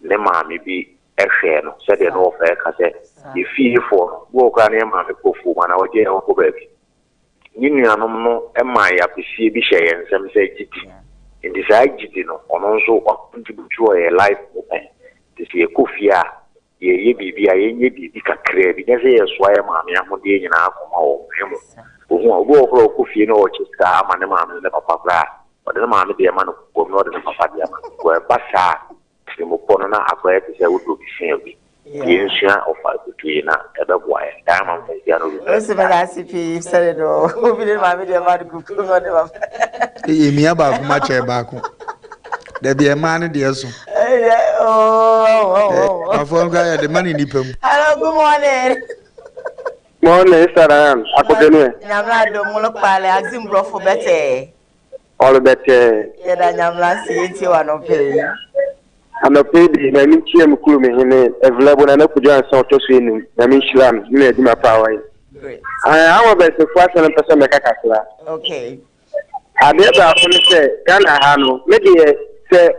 Nema, maybe. Exeno said an offer cassette. If you for walk on him and go for 1 hour, dear Uncle Baby. No, and my appreciate Bishay and some say GT. In this IGT, on also contribute to a life open. This year, Kofia, ye be a ye can create because he is why mammy am on the home. Who walk over Kofi no Chiska, and the mamma and the papa, but the mammy, dear man, who not in the papa, were Bassa. Mupona acquired to say would be same. The share of between a boy, diamond, Recipe said it all. Who did my video about to cook on me about much back. There be a man in the also. Oh, my phone guy, the money nipum. Hello, good morning. Morning, sir. I could do it. Namrado Monopale, Axim Bro for better. All better. Yet I am last seeing you are not paying. I'm a baby, my Michiam Kumi, available and I could join South Ocean, the Michelin, you made my power. I am about the 1% make a castle. Okay. I never say, Ghana Hano, maybe say,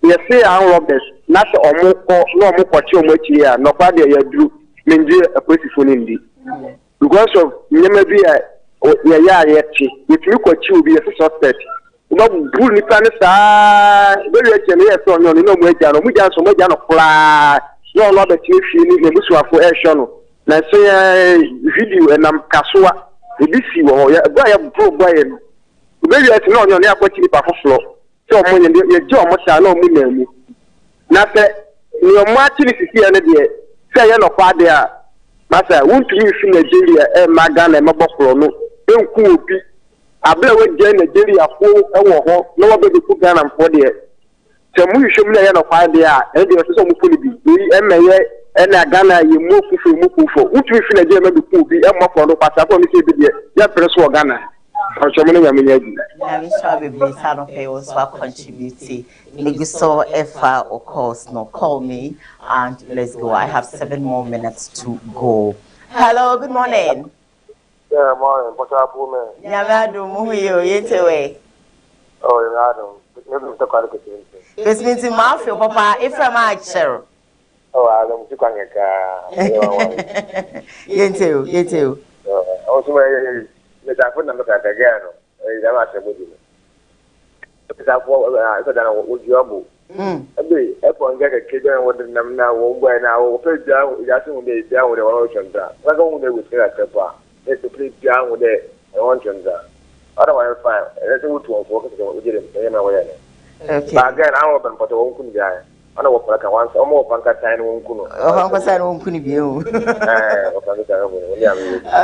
you say, I'm Roberts, not or more, no more for much here, nobody you do, Mindy a pretty phone indeed. Because of maybe yet, if you could chew be a suspect. No bully planets very actually no way down. We dance so much down of fly. No, not the chief, you need a bush for air channel. Now say video and I'm Kasua. The DC or a pro Brian. Maybe I know your near what you for floor. So when your job must I know me. Nothing. Your martin is here and there. Say no father. Master, won't you see Nigeria and Magana and Mabokro? No, don't cool. I better with Nigeria full and no baby put down and for there. So we show me a 5 there, and there was some fully be. And I Ghana, you move for. Which we feel a German could be a more for the past. I want to say, yeah, press for Ghana. I'm sure be based out of pay also contributing. Maybe so if of course no call me and let's go. I have 7 more minutes to go. Hello, good morning. Yeah, morning. What's up, woman? Yamado Muyo, Yetewe. Oh, maybe Mr. Carrick. This means in Mafia, Papa, if I'm a chair. Oh, I don't think I can. You too. Also, I put them again. I'm not sure. Because I would you everyone get a kid and what the number now won't now. First down, that's when they down with the ocean. Not only with the let's play down with it and one turns out. Otherwise, fine. Let's go to a focus on what we did in away. Okay. But again, I'm open for the one could guy. I know what I want some more Panka time won't come. Oh, I won't put you.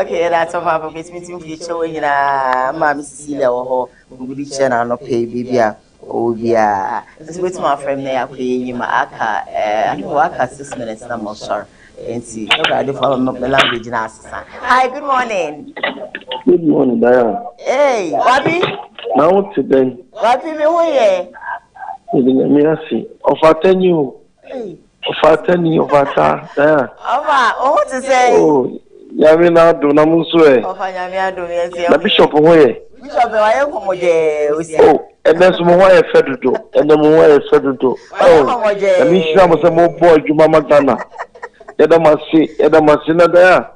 Okay, that's all Papa. It's meeting future in a Mammy Cecilia or Goody Channel, no pay, baby. Oh, yeah. It's with my friend there, paying my aka, and work at 6 minutes. I'm not sure. And see, I follow the language in Assassin. Hi, good morning. Good morning, Diane. Hey, Bobby. Now today. Bobby, me way. Let me offer you. Offer you, offer there. Oh, what to say? Oh, Yamina do Namusue. Offer Yamia do, yes, the bishop away. Bishop, I am oh, and there's more I fed to do, and the more I fed to do. Oh, the mission was a more boy, you Mama Dana. Edamasi there.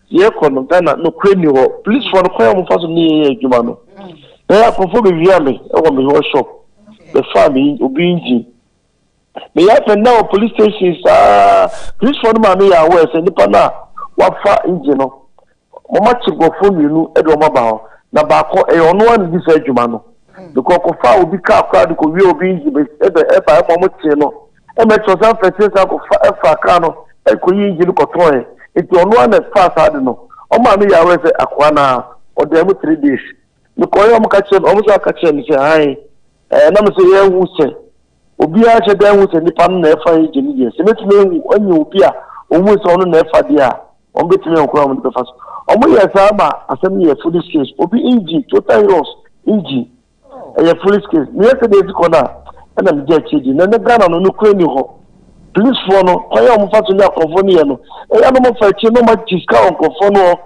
Ye kono Ghana no kwani ho. Please for the choir mo faso ni ejuma no. Na ya fofo be via me e wo me ho shop. the family obi engine me happen now police stations police for me ya west nipa na wafa engine no mama chigofo mienu e do maba na ba ko e ono an di sa adwuma no because ko fa obi ka akra ko wi obi engine e ba mo tie no e me to san fetisa ko fa e fa ka no e ko yi engine ko ton e ti ono an fa sa de no o ma me ya west akwa na o de mo 3 days me ko yo mo ka che o mo ka che ni se ai na me se ye wu se obi a che dan wu se nipa no na e fa engine ye se metime onye obi a o wu se ono na e fa dia on betime okura mo de fa so omo ye sama asem ye police case obi engine total loss engine ye police case me se dey corner na me je chidi na ne Ghana no kura ni ho police for no koya mo fa so nya konfo ni ye no e ya no mo fa chi no ma diska on konfo no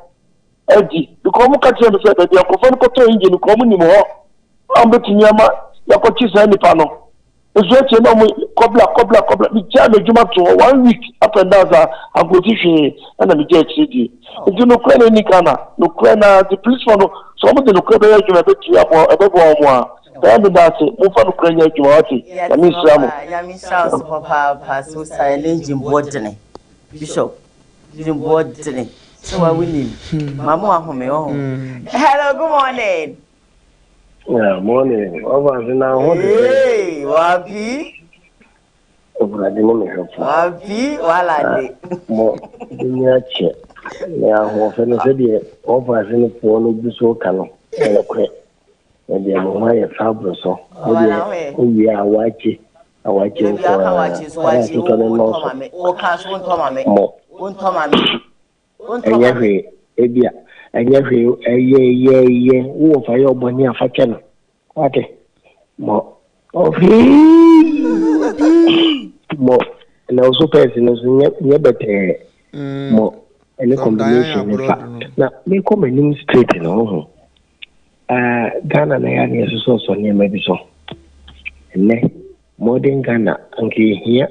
edi because mo ka che no se be dia konfo no ko to engine ko mo ni mo ho on betime ama ya ko chi sa nipa no so che no mo kobla mi cha le juma to 1 week up and down I go to na me je chidi nti no kura ni kana no kura na the police for no so mo de no kura ya juma be tu ya bo e be bo mo a then that mo fa no kura ya juma ati ya mi sramu ya mi sramu papa so silent jimbodne bishop jimbodne so wa winning mama ahome oh hello good morning. Yeah, morning. Hey, wapi? Wapi wala de. Mo dunia che. Ya ho fe no se de over se po no bi so ka no. E kwe. E de mo ma ye fabro so. O wi awache ko. Awache to no mame. O ka so on to mame. On to mame. On to mame. Ebia anyahwe ye wo fa yo boni afache no ate mo mo na also person no nye bete mo any combination in fact na me come in straight no Ghana na ya ne so ne maybe so ne modern Ghana anke here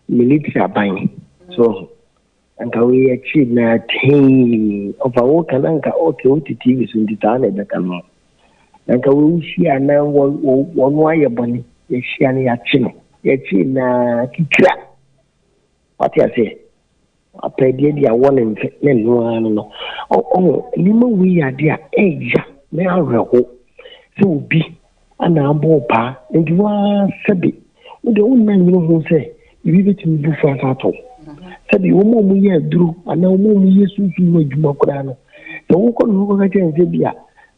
military aban so anka we achieve na thing of our kananka okay OTT so nditane da kanu anka we shia na wonu aye boni ye shia na ya chino ye chi na kikra what you say apedie dia won ne no no ni mo we ade a eja me areho se obi ana abo pa ndi wa sabi ndi unna nyino ho se ibi betim bu fa ato sabi wo mo ye duru ana wo mo ye susu no djuma kura no so wo ko no ko ka chense bia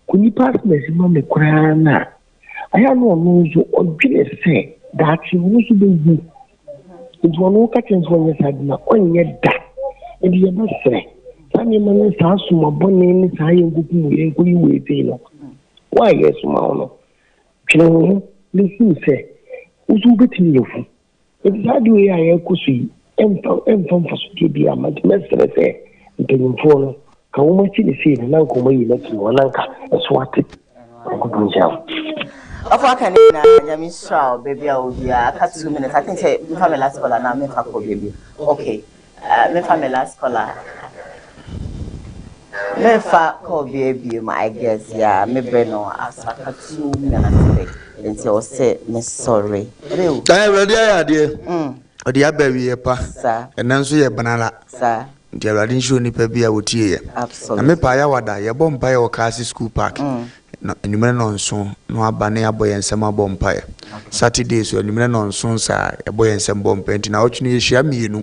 kuni partners ma me kura na aya no no zo odwene se that wo so be hu nti wo ka chense wo ye sadi na onye da ndi ye ba sre sami ma ne sa suma bonni ni sa ye nguku mu ye ko yi we te no wa ye suma no kino ni hu se uzu betini yofu nti sadi we ya ye ko su enfam fasu bi ama mesere se ntenfo no ka wo ma chi ne se na ko ma yi na ti wona ka so ate ko dunja afa kan na nyami shaw baby a obia aka 2 minutes I think say me family last caller na me fa ko baby okay me family last caller me fa ko baby my guess yeah me be no asaka 2 minutes nti o say me sorry ready ade odi abawi ye pa enanso ye banala sa nti awade nshi onipa bia wotie ye na me pa ya wada ye bompa ye okasi school park na enumere no nso no abane aboye nsem abompa ye Saturday so enumere no nso sa aboye nsem bompa nti na otwene ye hia mienu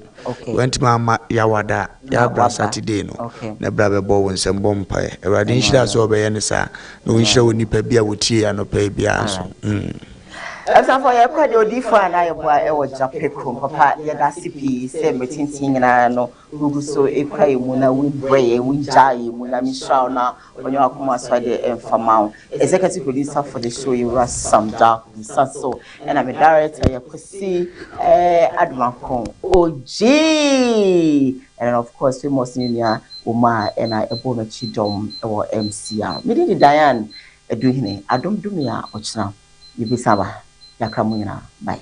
wenti mama ya wada ya bra Saturday no na bra be bo nsem bompa ye awade nshi da so obeye ne sa no nshi onipa bia wotie ya no pa bia so Asa for your kwade odifo ana ye boa e wo Japekom papa ye da CP se metintin na no gugu so ekwa emu na we breye we jai emu na mi shaw na onyo akoma so de enfama executive producer for the show you was some dark so and I'm a director ye kwesi Admakon OG and of course famous ninia Uma and I ebo na chidom e wo MCR me di Diane eduhine adom dumia ochina yibisaba Yakamuna. Bye.